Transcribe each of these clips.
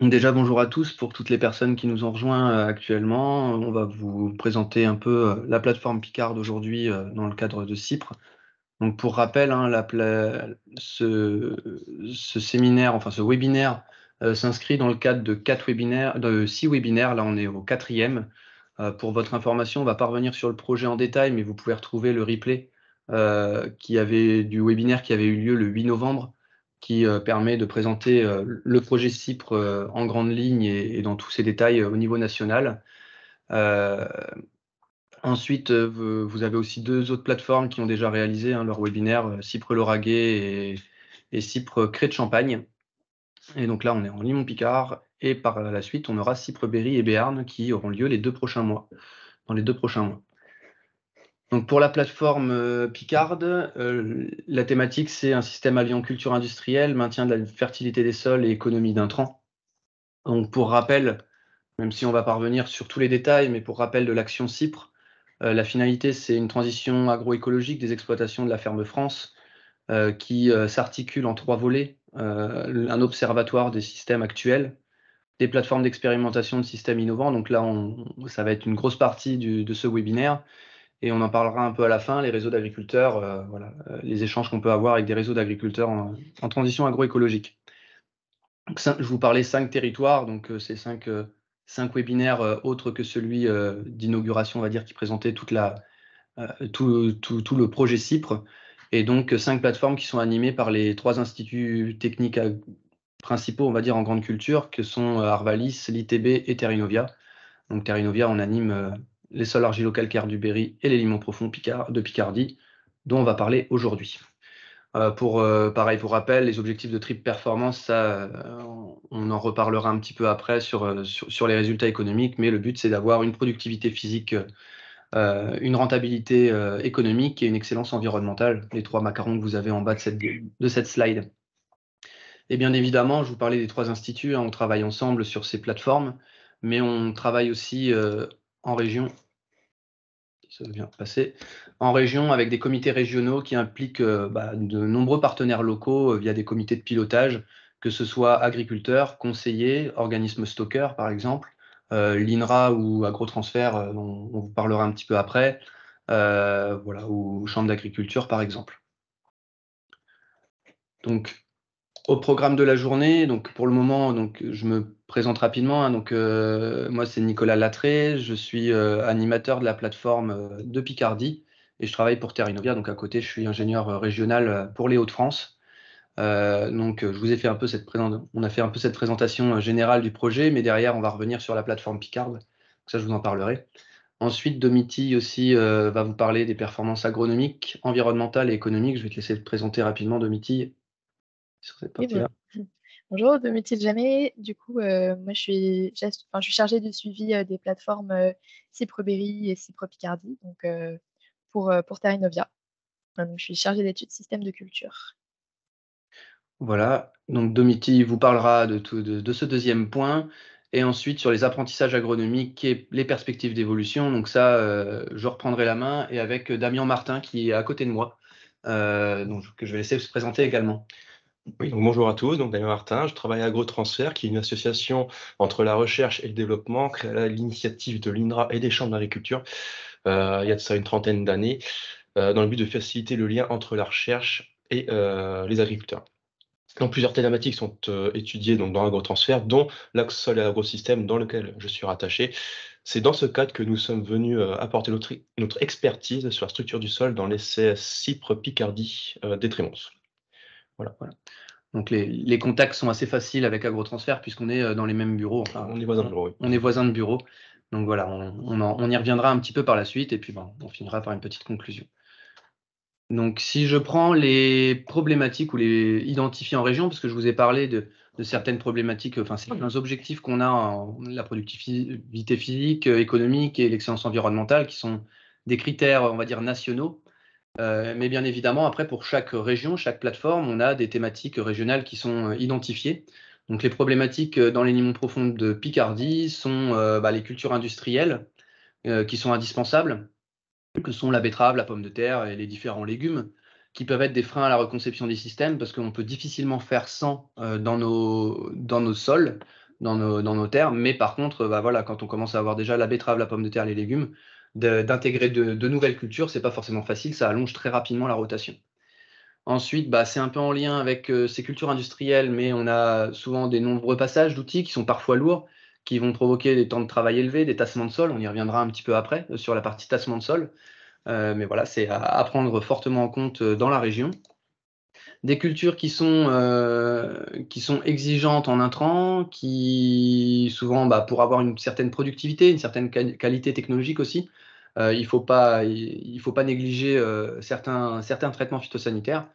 Donc déjà, bonjour à tous. Pour toutes les personnes qui nous ont rejoints actuellement, on va vous présenter un peu la plateforme Picard aujourd'hui dans le cadre de CIPRE. Donc pour rappel, hein, ce séminaire, enfin ce webinaire, s'inscrit dans le cadre de 4 webinaires, de 6 webinaires. Là, on est au quatrième. Pour votre information, on va pas revenir sur le projet en détail, mais vous pouvez retrouver le replay du webinaire qui avait eu lieu le 8 novembre, qui permet de présenter le projet CIPRE en grande ligne et dans tous ses détails au niveau national. Euh, Ensuite, vous avez aussi 2 autres plateformes qui ont déjà réalisé leur webinaire, CIPRE Lauragais et CIPRE Cré de Champagne. Et donc là, on est en Limon-Picard, et par la suite, on aura CIPRE Berry et Béarn qui auront lieu dans les 2 prochains mois. Donc pour la plateforme Picard, la thématique, c'est un système alliant culture industrielle, maintien de la fertilité des sols et économie d'intrants. Donc pour rappel, même si on va pas revenir sur tous les détails, mais pour rappel de l'action CIPRE, la finalité, c'est une transition agroécologique des exploitations de la ferme France qui s'articule en 3 volets. Un observatoire des systèmes actuels, des plateformes d'expérimentation de systèmes innovants. Donc là, ça va être une grosse partie de ce webinaire. Et on en parlera un peu à la fin, les réseaux d'agriculteurs, les échanges qu'on peut avoir avec des réseaux d'agriculteurs en transition agroécologique. Donc, je vous parlais 5 territoires, donc c'est 5 webinaires autres que celui d'inauguration, on va dire, qui présentait tout le projet CIPRE, et donc 5 plateformes qui sont animées par les 3 instituts techniques principaux, on va dire, en grande culture, que sont Arvalis, l'ITB et Terrinovia. Donc Terrinovia, on anime les sols argilo-calcaires du Berry et les limons profonds de Picardie, dont on va parler aujourd'hui. Pareil, pour rappel, les objectifs de triple performance, ça, on en reparlera un petit peu après sur les résultats économiques, mais le but, c'est d'avoir une productivité physique, une rentabilité économique et une excellence environnementale, les 3 macarons que vous avez en bas de cette slide. Et bien évidemment, je vous parlais des 3 instituts, hein, on travaille ensemble sur ces plateformes, mais on travaille aussi en région, ça vient de passer, en région avec des comités régionaux qui impliquent de nombreux partenaires locaux via des comités de pilotage, que ce soit agriculteurs, conseillers, organismes stockeurs par exemple, l'INRA ou Agrotransfert, dont on vous parlera un petit peu après, voilà, ou chambre d'agriculture par exemple. Donc, au programme de la journée, donc pour le moment, donc je me présente rapidement, hein, donc moi c'est Nicolas Latré, je suis animateur de la plateforme de Picardie et je travaille pour Terrinovia, donc à côté je suis ingénieur régional pour les Hauts-de-France. Je vous ai fait un peu on a fait un peu cette présentation générale du projet, mais derrière on va revenir sur la plateforme Picard, donc ça je vous en parlerai. Ensuite, Domiti aussi va vous parler des performances agronomiques, environnementales et économiques. Je vais te laisser te présenter rapidement, Domiti, sur cette Oui, partie-là. bonjour, Domitil Jamais. Du coup, moi, je suis chargée du suivi des plateformes Cypreberry et Cypre Picardie, donc pour Terrinovia. Donc, je suis chargée d'études système de culture. Voilà, donc Domiti vous parlera de ce deuxième point, et ensuite sur les apprentissages agronomiques et les perspectives d'évolution. Donc ça, je reprendrai la main, et avec Damien Martin qui est à côté de moi, que je vais laisser se présenter également. Oui, donc bonjour à tous, donc Daniel Martin, je travaille à AgroTransfert, qui est une association entre la recherche et le développement, créée à l'initiative de l'INRA et des chambres d'agriculture, il y a de ça une trentaine d'années, dans le but de faciliter le lien entre la recherche et les agriculteurs. Donc plusieurs thématiques sont étudiées donc, dans AgroTransfert, dont l'axe sol et agrosystème dans lequel je suis rattaché. C'est dans ce cadre que nous sommes venus apporter notre expertise sur la structure du sol dans les CS CIPRE Picardie des Trémonts. Voilà. Donc les contacts sont assez faciles avec AgroTransfert puisqu'on est dans les mêmes bureaux. Enfin, On est voisins de bureau, oui. On est voisins de bureau. Donc voilà, on y reviendra un petit peu par la suite, et puis on finira par une petite conclusion. Donc si je prends les problématiques ou les identifiées en région, parce que je vous ai parlé de certaines problématiques, enfin certains objectifs qu'on a en la productivité physique, économique et l'excellence environnementale, qui sont des critères, on va dire, nationaux. Mais bien évidemment, après, pour chaque région, chaque plateforme, on a des thématiques régionales qui sont identifiées. Donc les problématiques dans les limons profonds de Picardie sont les cultures industrielles qui sont indispensables, que sont la betterave, la pomme de terre et les différents légumes, qui peuvent être des freins à la reconception des systèmes, parce qu'on peut difficilement faire sans dans nos sols. dans nos terres. Mais par contre, voilà, quand on commence à avoir déjà la betterave, la pomme de terre, les légumes, d'intégrer de nouvelles cultures, c'est pas forcément facile, ça allonge très rapidement la rotation. Ensuite, c'est un peu en lien avec ces cultures industrielles, mais on a souvent des nombreux passages d'outils qui sont parfois lourds, qui vont provoquer des temps de travail élevés, des tassements de sol. On y reviendra un petit peu après sur la partie tassement de sol. Mais voilà, c'est à prendre fortement en compte dans la région. Des cultures qui sont exigeantes en intrants, qui souvent, pour avoir une certaine productivité, une certaine qualité technologique aussi, il ne faut pas négliger certains traitements phytosanitaires.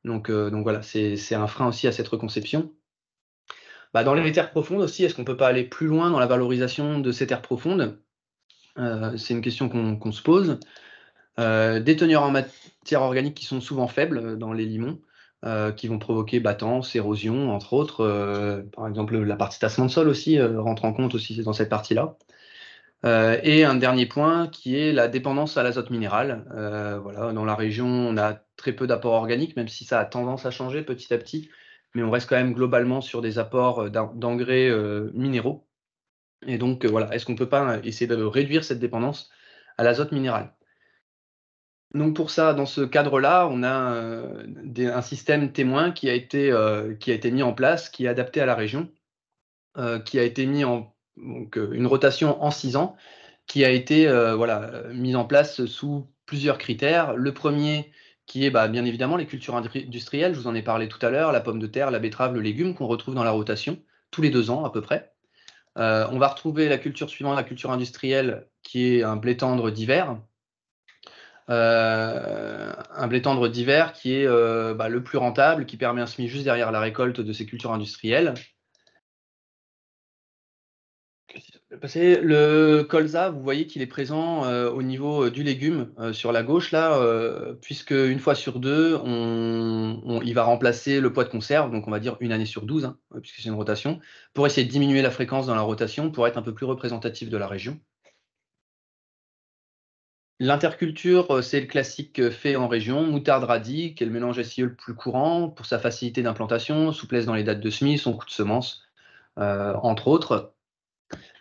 Donc voilà, c'est un frein aussi à cette reconception. Dans les terres profondes aussi, est-ce qu'on ne peut pas aller plus loin dans la valorisation de ces terres profondes? C'est une question qu'on se pose. Des teneurs en matière organique qui sont souvent faibles dans les limons, qui vont provoquer battance, érosion, entre autres. Par exemple, la partie tassement de sol aussi rentre en compte aussi dans cette partie-là. Et un dernier point qui est la dépendance à l'azote minéral. Voilà, dans la région, on a très peu d'apports organiques, même si ça a tendance à changer petit à petit, mais on reste quand même globalement sur des apports d'engrais minéraux. Et donc voilà, est-ce qu'on ne peut pas essayer de réduire cette dépendance à l'azote minéral? Donc pour ça, dans ce cadre-là, on a un système témoin qui a été mis en place, qui est adapté à la région, qui a été mis en une rotation en 6 ans, qui a été mise en place sous plusieurs critères. Le premier qui est bien évidemment les cultures industrielles, je vous en ai parlé tout à l'heure, la pomme de terre, la betterave, le légume, qu'on retrouve dans la rotation tous les 2 ans à peu près. On va retrouver la culture suivante, la culture industrielle, qui est un blé tendre d'hiver. Un blé tendre d'hiver qui est le plus rentable, qui permet un semis juste derrière la récolte de ces cultures industrielles. Le colza, vous voyez qu'il est présent au niveau du légume sur la gauche là, puisque une fois sur deux, il va remplacer le poids de conserve, donc on va dire une année sur 12, puisque c'est une rotation, pour essayer de diminuer la fréquence dans la rotation, pour être un peu plus représentatif de la région. L'interculture, c'est le classique fait en région, moutarde radis, qui est le mélange SIE le plus courant pour sa facilité d'implantation, souplesse dans les dates de semis, son coût de semence, entre autres.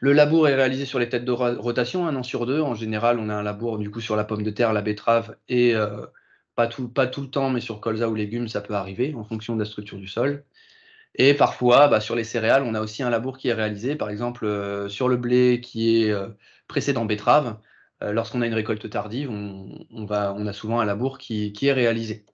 Le labour est réalisé sur les têtes de rotation, 1 an sur 2. En général, on a un labour du coup sur la pomme de terre, la betterave, et pas tout le temps, mais sur colza ou légumes, ça peut arriver en fonction de la structure du sol. Et parfois, sur les céréales, on a aussi un labour qui est réalisé, par exemple sur le blé qui est précédent betterave. Lorsqu'on a une récolte tardive, on a souvent un labour qui est réalisé.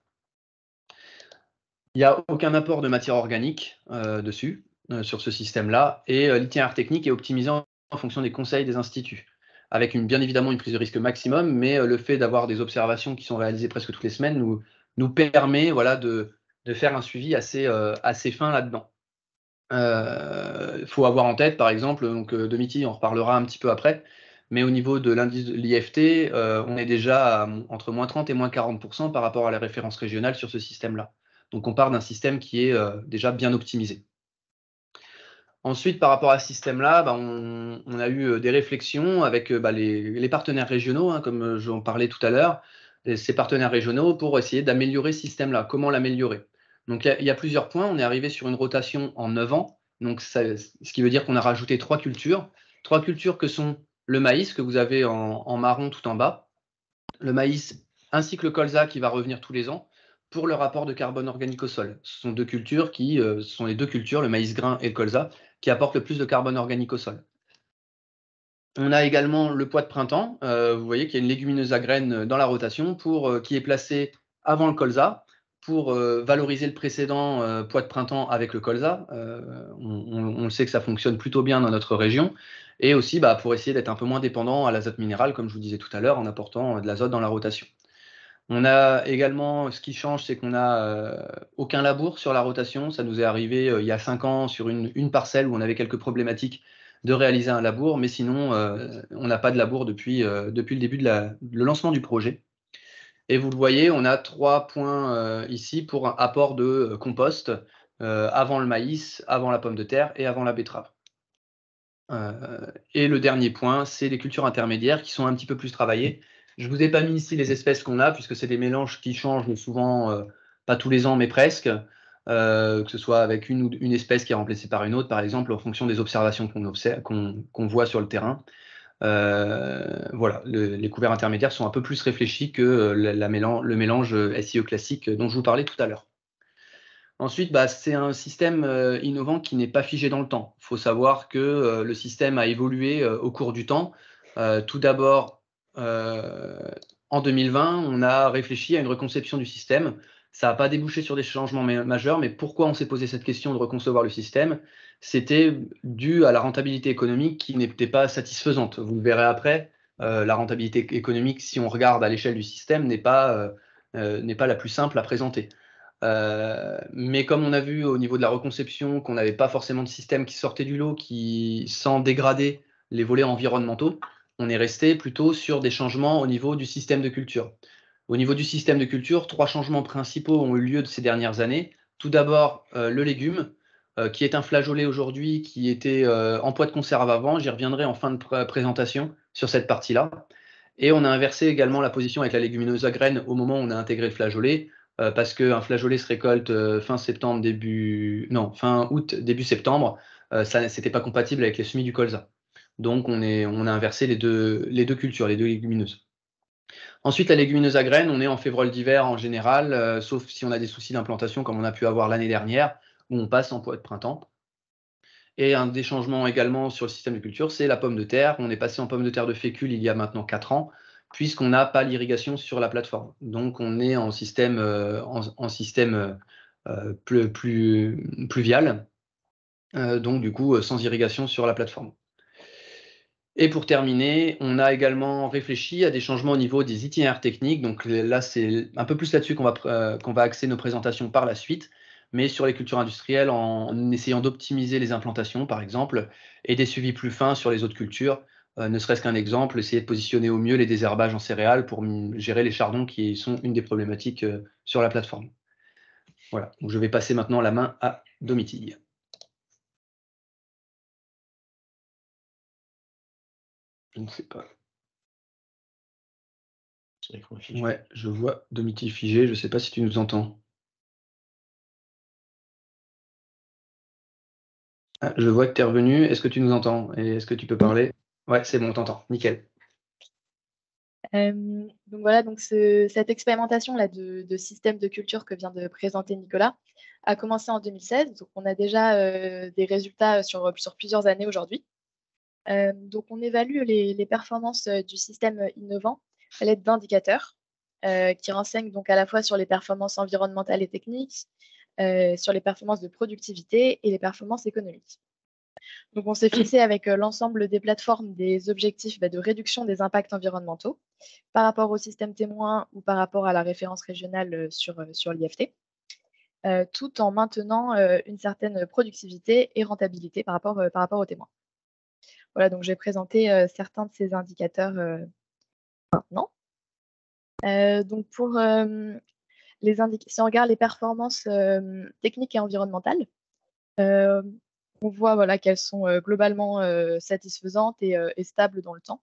Il n'y a aucun apport de matière organique dessus, sur ce système-là, et l'itinéraire technique est optimisé en fonction des conseils des instituts, avec bien évidemment une prise de risque maximum, mais le fait d'avoir des observations qui sont réalisées presque toutes les semaines nous permet de faire un suivi assez fin là-dedans. Faut avoir en tête, par exemple, donc Domiti, on reparlera un petit peu après, mais au niveau de l'indice de l'IFT, on est déjà entre moins 30 et moins 40% par rapport à la référence régionale sur ce système-là. Donc on part d'un système qui est déjà bien optimisé. Ensuite, par rapport à ce système-là, on a eu des réflexions avec les partenaires régionaux, comme j'en parlais tout à l'heure, ces partenaires régionaux pour essayer d'améliorer ce système-là. Comment l'améliorer? Donc il y a plusieurs points. On est arrivé sur une rotation en 9 ans, donc ce qui veut dire qu'on a rajouté 3 cultures. 3 cultures que sont le maïs, que vous avez en marron tout en bas, le maïs ainsi que le colza qui va revenir tous les ans, pour le rapport de carbone organique au sol. Ce sont deux cultures sont les deux cultures, le maïs grain et le colza, qui apportent le plus de carbone organique au sol. On a également le pois de printemps. Vous voyez qu'il y a une légumineuse à graines dans la rotation qui est placée avant le colza pour valoriser le précédent pois de printemps avec le colza. On le sait que ça fonctionne plutôt bien dans notre région. Et aussi pour essayer d'être un peu moins dépendant à l'azote minéral, comme je vous disais tout à l'heure, en apportant de l'azote dans la rotation. On a également, ce qui change, c'est qu'on n'a aucun labour sur la rotation. Ça nous est arrivé il y a 5 ans sur une parcelle où on avait quelques problématiques de réaliser un labour, mais sinon, on n'a pas de labour depuis le début le lancement du projet. Et vous le voyez, on a 3 points ici pour un apport de compost avant le maïs, avant la pomme de terre et avant la betterave. Et le dernier point, c'est les cultures intermédiaires qui sont un petit peu plus travaillées. Je ne vous ai pas mis ici les espèces qu'on a, puisque c'est des mélanges qui changent, mais souvent, pas tous les ans, mais presque. que ce soit avec une espèce qui est remplacée par une autre, par exemple, en fonction des observations qu'on voit sur le terrain. Voilà, les couverts intermédiaires sont un peu plus réfléchis que le mélange SEO classique dont je vous parlais tout à l'heure. Ensuite, c'est un système innovant qui n'est pas figé dans le temps. Il faut savoir que le système a évolué au cours du temps. Tout d'abord, en 2020, on a réfléchi à une reconception du système. Ça n'a pas débouché sur des changements majeurs, mais pourquoi on s'est posé cette question de reconcevoir le système? C'était dû à la rentabilité économique qui n'était pas satisfaisante. Vous le verrez après, la rentabilité économique, si on regarde à l'échelle du système, n'est pas la plus simple à présenter. Mais comme on a vu au niveau de la reconception qu'on n'avait pas forcément de système qui sortait du lot, sans dégrader les volets environnementaux, on est resté plutôt sur des changements au niveau du système de culture. Au niveau du système de culture, 3 changements principaux ont eu lieu de ces dernières années. Tout d'abord, le légume, qui est un flageolet aujourd'hui, qui était en poids de conserve avant. J'y reviendrai en fin de présentation sur cette partie-là. Et on a inversé également la position avec la légumineuse à graines au moment où on a intégré le flageolet, parce qu'un flageolet se récolte fin août, début septembre. Ça, c'était pas compatible avec les semis du colza. Donc on a inversé les deux cultures, les deux légumineuses. Ensuite, la légumineuse à graines, on est en févrole d'hiver en général, sauf si on a des soucis d'implantation comme on a pu avoir l'année dernière, où on passe en poids de printemps. Et un des changements également sur le système de culture, c'est la pomme de terre. On est passé en pomme de terre de fécule il y a maintenant 4 ans, puisqu'on n'a pas l'irrigation sur la plateforme. Donc on est en système, pluvial, donc du coup sans irrigation sur la plateforme. Et pour terminer, on a également réfléchi à des changements au niveau des itinéraires techniques. Donc là, c'est un peu plus là-dessus qu'on va axer nos présentations par la suite, mais sur les cultures industrielles en essayant d'optimiser les implantations, par exemple, et des suivis plus fins sur les autres cultures. Ne serait-ce qu'un exemple, essayer de positionner au mieux les désherbages en céréales pour gérer les chardons qui sont une des problématiques sur la plateforme. Voilà, donc je vais passer maintenant la main à Domitille. Je ne sais pas. Ouais, je vois Domitille figé, je ne sais pas si tu nous entends. Ah, je vois que tu es revenu. Est-ce que tu nous entends? Et est-ce que tu peux parler? Ouais, c'est bon, on t'entend. Nickel. Donc voilà, donc cette expérimentation-là de système de culture que vient de présenter Nicolas a commencé en 2016. Donc on a déjà des résultats sur plusieurs années aujourd'hui. Donc on évalue les performances du système innovant à l'aide d'indicateurs qui renseignent donc à la fois sur les performances environnementales et techniques, sur les performances de productivité et les performances économiques. Donc, on s'est fixé avec l'ensemble des plateformes des objectifs de réduction des impacts environnementaux par rapport au système témoin ou par rapport à la référence régionale sur l'IFT, tout en maintenant une certaine productivité et rentabilité par rapport aux témoins. Voilà, donc je vais présenter certains de ces indicateurs maintenant. Donc, si on regarde les performances techniques et environnementales, on voit voilà, qu'elles sont globalement satisfaisantes et stables dans le temps.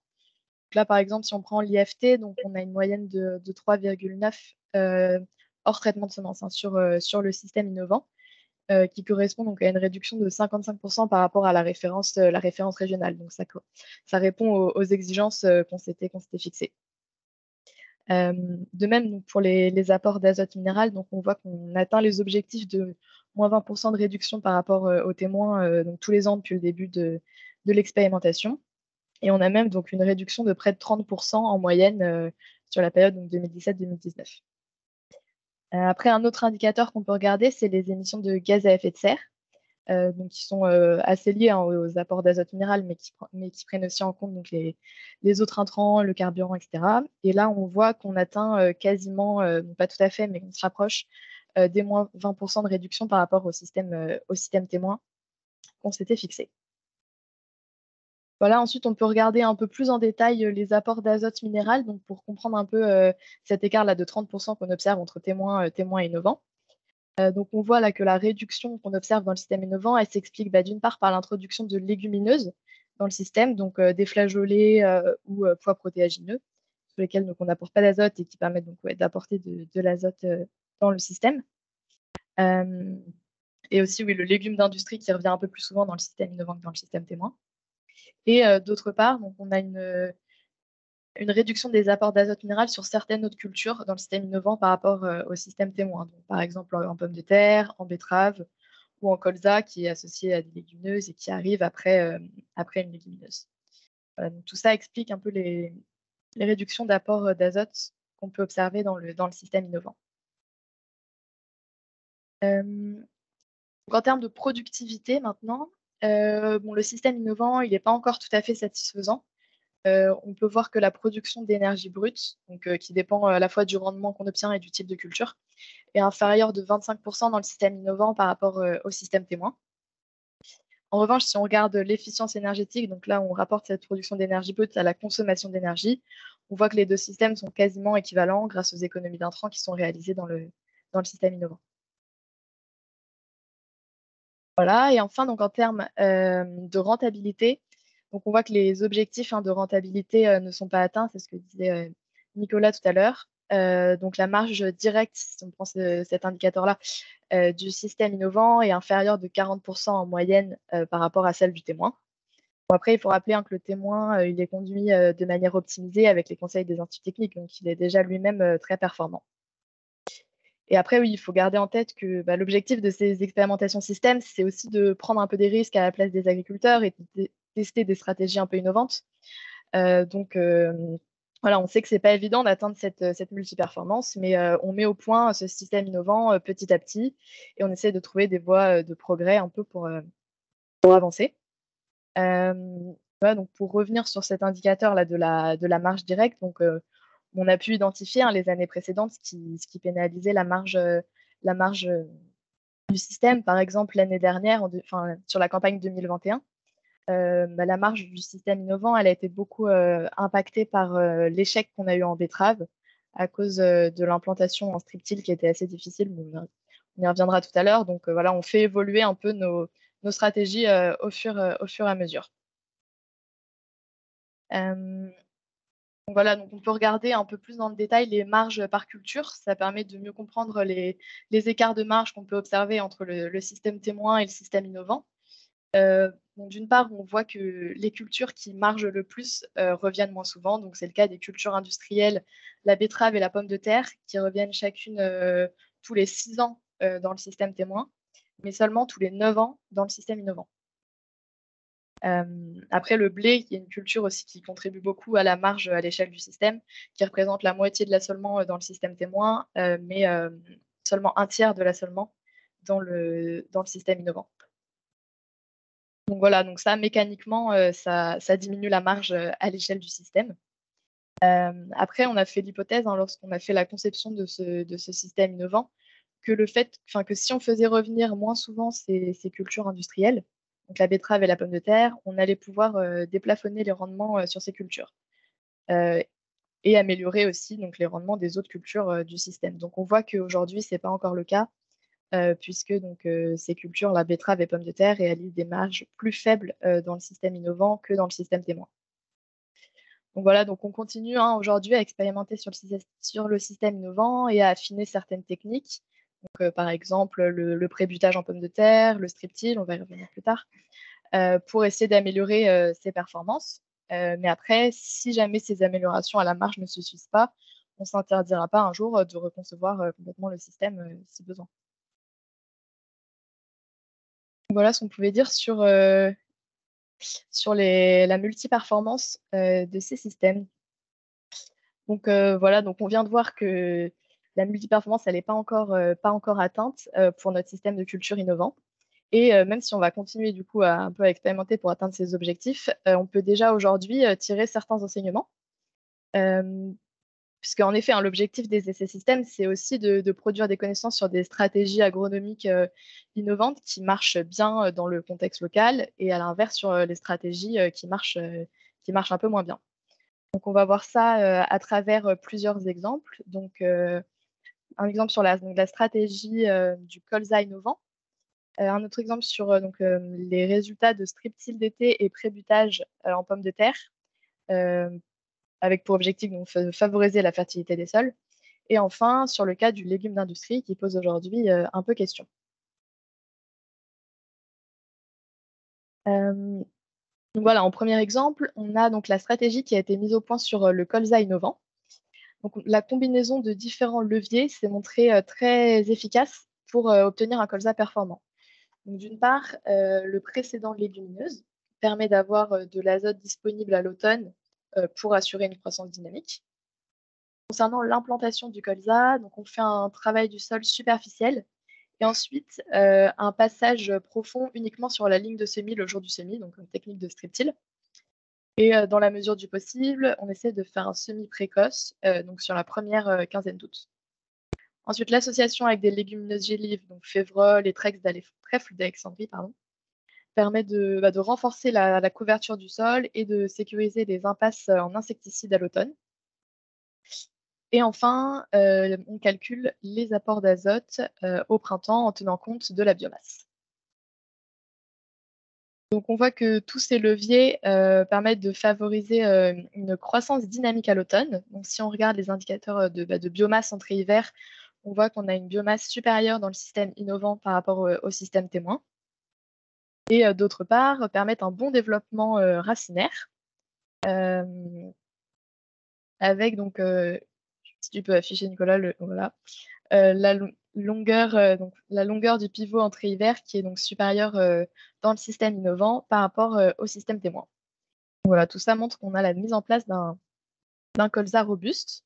Donc là, par exemple, si on prend l'IFT, donc on a une moyenne de 3,9 hors traitement de semences sur le système innovant, qui correspond donc à une réduction de 55% par rapport à la référence régionale. Donc ça répond aux exigences qu'on s'était fixées. De même, donc pour les apports d'azote minéral, donc on voit qu'on atteint les objectifs de moins 20% de réduction par rapport aux témoins donc tous les ans depuis le début de l'expérimentation. Et on a même donc une réduction de près de 30% en moyenne sur la période 2017-2019. Après, un autre indicateur qu'on peut regarder, c'est les émissions de gaz à effet de serre, donc qui sont assez liées aux apports d'azote minéral, mais qui prennent aussi en compte donc, les autres intrants, le carburant, etc. Et là, on voit qu'on atteint quasiment, pas tout à fait, mais on se rapproche des moins 20% de réduction par rapport au système témoin qu'on s'était fixé. Voilà, ensuite, on peut regarder un peu plus en détail les apports d'azote minéral, donc pour comprendre un peu cet écart-là de 30% qu'on observe entre témoins et innovants. Donc, on voit là que la réduction qu'on observe dans le système innovant, elle s'explique d'une part par l'introduction de légumineuses dans le système, donc des flageolets ou pois protéagineux, sur lesquels donc, on n'apporte pas d'azote et qui permettent donc d'apporter de l'azote dans le système. Et aussi, oui, le légume d'industrie qui revient un peu plus souvent dans le système innovant que dans le système témoin. Et d'autre part, donc on a une réduction des apports d'azote minéral sur certaines autres cultures dans le système innovant par rapport au système témoin. Donc, par exemple, en pommes de terre, en betterave ou en colza, qui est associé à des légumineuses et qui arrive après une légumineuse. Donc, tout ça explique un peu les réductions d'apport d'azote qu'on peut observer dans le système innovant. Donc, en termes de productivité maintenant, le système innovant, il n'est pas encore tout à fait satisfaisant. On peut voir que la production d'énergie brute, donc, qui dépend à la fois du rendement qu'on obtient et du type de culture, est inférieure de 25% dans le système innovant par rapport au système témoin. En revanche, si on regarde l'efficience énergétique, donc là, on rapporte cette production d'énergie brute à la consommation d'énergie, on voit que les deux systèmes sont quasiment équivalents grâce aux économies d'intrants qui sont réalisées dans le système innovant. Voilà, et enfin, donc en termes de rentabilité, donc on voit que les objectifs de rentabilité ne sont pas atteints, c'est ce que disait Nicolas tout à l'heure. Donc la marge directe, si on prend cet indicateur-là, du système innovant est inférieure de 40% en moyenne par rapport à celle du témoin. Bon, après, il faut rappeler que le témoin, il est conduit de manière optimisée avec les conseils des instituts techniques, donc il est déjà lui-même très performant. Et après, oui, il faut garder en tête que l'objectif de ces expérimentations système, c'est aussi de prendre un peu des risques à la place des agriculteurs et de tester des stratégies un peu innovantes. Donc, voilà, on sait que c'est pas évident d'atteindre cette multiperformance, mais on met au point ce système innovant petit à petit et on essaie de trouver des voies de progrès un peu pour avancer. Voilà, donc pour revenir sur cet indicateur-là de la marge directe, donc, on a pu identifier les années précédentes ce qui pénalisait la marge du système. Par exemple, l'année dernière, sur la campagne 2021, la marge du système innovant, elle a été beaucoup impactée par l'échec qu'on a eu en betterave à cause de l'implantation en strip-till qui était assez difficile. Bon, on y reviendra tout à l'heure. Donc voilà, on fait évoluer un peu nos stratégies au fur et à mesure. Donc voilà, donc on peut regarder un peu plus dans le détail les marges par culture. Ça permet de mieux comprendre les écarts de marge qu'on peut observer entre le système témoin et le système innovant. Donc d'une part, on voit que les cultures qui margent le plus reviennent moins souvent. Donc c'est le cas des cultures industrielles, la betterave et la pomme de terre, qui reviennent chacune tous les 6 ans dans le système témoin, mais seulement tous les 9 ans dans le système innovant. Après, le blé, qui est une culture aussi qui contribue beaucoup à la marge à l'échelle du système, qui représente la moitié de l'assolement dans le système témoin, mais seulement un tiers de l'assolement dans le système innovant. Donc voilà, donc ça, mécaniquement, ça diminue la marge à l'échelle du système. Après, on a fait l'hypothèse, lorsqu'on a fait la conception de ce système innovant, que si on faisait revenir moins souvent ces cultures industrielles, donc la betterave et la pomme de terre, on allait pouvoir déplafonner les rendements sur ces cultures et améliorer aussi donc, les rendements des autres cultures du système. Donc on voit qu'aujourd'hui, ce n'est pas encore le cas, puisque donc, ces cultures, la betterave et pomme de terre, réalisent des marges plus faibles dans le système innovant que dans le système témoin. Donc voilà, donc on continue aujourd'hui à expérimenter sur le système innovant et à affiner certaines techniques. Donc, par exemple, le pré-butage en pommes de terre, le strip-till, on va y revenir plus tard, pour essayer d'améliorer ses performances. Mais après, si jamais ces améliorations à la marge ne suffisent pas, on ne s'interdira pas un jour de reconcevoir complètement le système si besoin. Voilà ce qu'on pouvait dire sur la multiperformance de ces systèmes. Donc voilà, donc on vient de voir que la multiperformance, elle n'est pas encore atteinte pour notre système de culture innovant. Et même si on va continuer du coup un peu à expérimenter pour atteindre ces objectifs, on peut déjà aujourd'hui tirer certains enseignements. Puisqu'en effet, l'objectif des essais systèmes, c'est aussi de produire des connaissances sur des stratégies agronomiques innovantes qui marchent bien dans le contexte local et à l'inverse sur les stratégies qui marchent un peu moins bien. Donc, on va voir ça à travers plusieurs exemples. Donc, un exemple sur la stratégie du colza innovant. Un autre exemple sur les résultats de strip-till d'été et pré-butage en pommes de terre, avec pour objectif de favoriser la fertilité des sols. Et enfin, sur le cas du légume d'industrie qui pose aujourd'hui un peu question. Donc voilà, en premier exemple, on a donc la stratégie qui a été mise au point sur le colza innovant. Donc, la combinaison de différents leviers s'est montrée très efficace pour obtenir un colza performant. Donc, d'une part, le précédent légumineuse permet d'avoir de l'azote disponible à l'automne pour assurer une croissance dynamique. Concernant l'implantation du colza, donc on fait un travail du sol superficiel et ensuite un passage profond uniquement sur la ligne de semis le jour du semis, donc une technique de strip-till. Et dans la mesure du possible, on essaie de faire un semis précoce, donc sur la première quinzaine d'août. Ensuite, l'association avec des légumineuses gélives, donc févrole et trèfle d'Alexandrie, pardon, permet de renforcer la couverture du sol et de sécuriser les impasses en insecticides à l'automne. Et enfin, on calcule les apports d'azote au printemps en tenant compte de la biomasse. Donc on voit que tous ces leviers permettent de favoriser une croissance dynamique à l'automne. Donc si on regarde les indicateurs de biomasse entrée-hiver, on voit qu'on a une biomasse supérieure dans le système innovant par rapport au système témoin. Et d'autre part, permettent un bon développement racinaire. Avec donc, si tu peux afficher Nicolas, voilà, la longueur du pivot entrée-hiver qui est donc supérieure dans le système innovant par rapport au système témoin. Donc voilà, tout ça montre qu'on a la mise en place d'un colza robuste.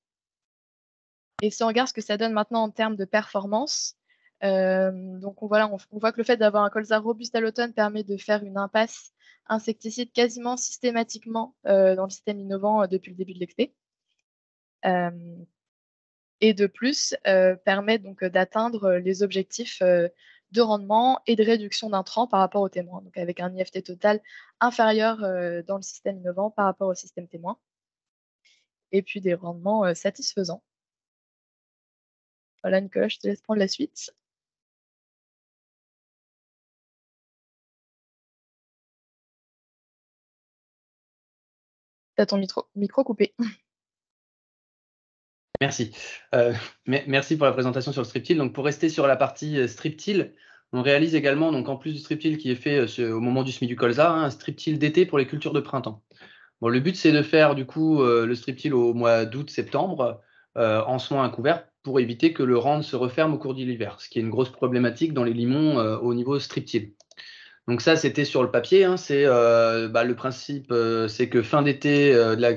Et si on regarde ce que ça donne maintenant en termes de performance, donc on voit que le fait d'avoir un colza robuste à l'automne permet de faire une impasse insecticide quasiment systématiquement dans le système innovant depuis le début de l'expé. Et de plus, permet donc d'atteindre les objectifs de rendement et de réduction d'intrants par rapport au témoin, donc avec un IFT total inférieur dans le système innovant par rapport au système témoin, et puis des rendements satisfaisants. Voilà, Nicolas, je te laisse prendre la suite. Tu as ton micro coupé. Merci. Merci pour la présentation sur le strip-till. Donc, pour rester sur la partie strip-till, on réalise également, donc en plus du strip-till qui est fait au moment du semis du colza, un strip-till d'été pour les cultures de printemps. Bon, le but, c'est de faire du coup le strip-till au mois d'août-septembre en semant un couvert pour éviter que le rang se referme au cours de l'hiver, ce qui est une grosse problématique dans les limons au niveau strip-till. Donc ça, c'était sur le papier. Hein, le principe, c'est que fin d'été, de la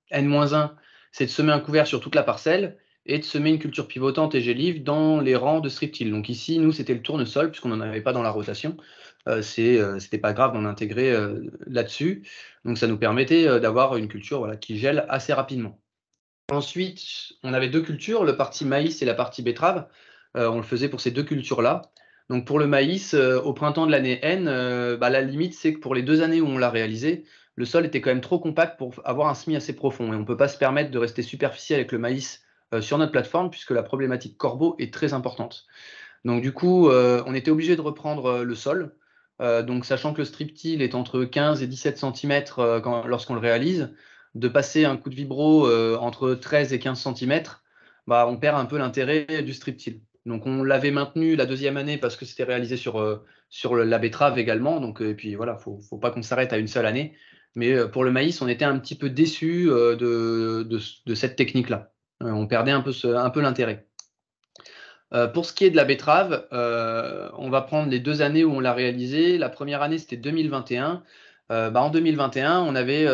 N-1, c'est de semer un couvert sur toute la parcelle et de semer une culture pivotante et gélive dans les rangs de strip-till. Donc ici, nous, c'était le tournesol, puisqu'on n'en avait pas dans la rotation. C'était pas grave d'en intégrer là-dessus. Donc ça nous permettait d'avoir une culture qui gèle assez rapidement. Ensuite, on avait deux cultures, le parti maïs et la partie betterave. On le faisait pour ces deux cultures-là. Donc pour le maïs, au printemps de l'année N, la limite, c'est que pour les 2 années où on l'a réalisé, le sol était quand même trop compact pour avoir un semis assez profond. Et on ne peut pas se permettre de rester superficiel avec le maïs sur notre plateforme, puisque la problématique corbeau est très importante. Donc du coup, on était obligé de reprendre le sol. Donc sachant que le strip-till est entre 15 et 17 cm lorsqu'on le réalise, de passer un coup de vibro entre 13 et 15 cm, on perd un peu l'intérêt du strip-till. Donc on l'avait maintenu la 2e année parce que c'était réalisé sur la betterave également. Donc, et puis voilà, faut pas qu'on s'arrête à une seule année. Mais pour le maïs, on était un petit peu déçus de cette technique-là. On perdait un peu l'intérêt. Pour ce qui est de la betterave, on va prendre les 2 années où on l'a réalisé. La première année, c'était 2021. En 2021, on avait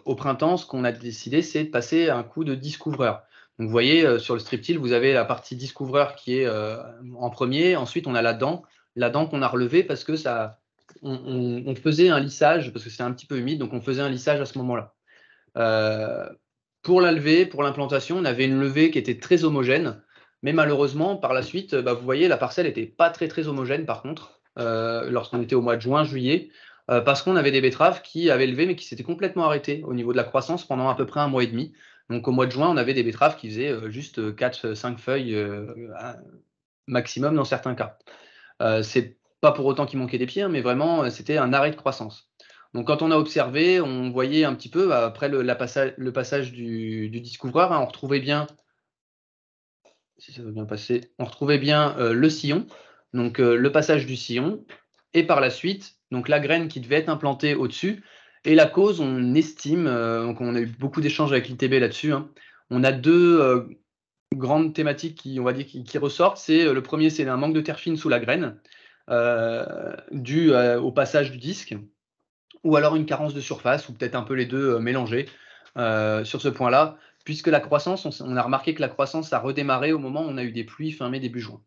au printemps, ce qu'on a décidé, c'est de passer un coup de discouvreur. Donc, vous voyez, sur le strip-till, vous avez la partie discouvreur qui est en premier. Ensuite, on a la dent qu'on a relevée parce que on faisait un lissage, parce que c'était un petit peu humide, donc on faisait un lissage à ce moment-là. Pour la levée, pour l'implantation, on avait une levée qui était très homogène. Mais malheureusement, par la suite, vous voyez, la parcelle n'était pas très, très homogène, par contre, lorsqu'on était au mois de juin, juillet, parce qu'on avait des betteraves qui avaient levé, mais qui s'étaient complètement arrêtées au niveau de la croissance pendant à peu près 1 mois et demi. Donc, au mois de juin, on avait des betteraves qui faisaient juste 4-5 feuilles maximum dans certains cas. C'est pas pour autant qu'il manquait des pieds, mais vraiment, c'était un arrêt de croissance. Donc, quand on a observé, on voyait un petit peu, après le passage du discouvreur, on retrouvait bien si ça veut bien passer, on retrouvait bien le sillon, donc le passage du sillon, et par la suite, donc la graine qui devait être implantée au-dessus. Et la cause, on estime, donc on a eu beaucoup d'échanges avec l'ITB là-dessus, hein. On a deux grandes thématiques qui, on va dire, qui ressortent. C'est le premier, c'est un manque de terre fine sous la graine, dû au passage du disque, ou alors une carence de surface, ou peut-être un peu les deux mélangés sur ce point-là, puisque la croissance, on a remarqué que la croissance a redémarré au moment où on a eu des pluies fin mai, début juin.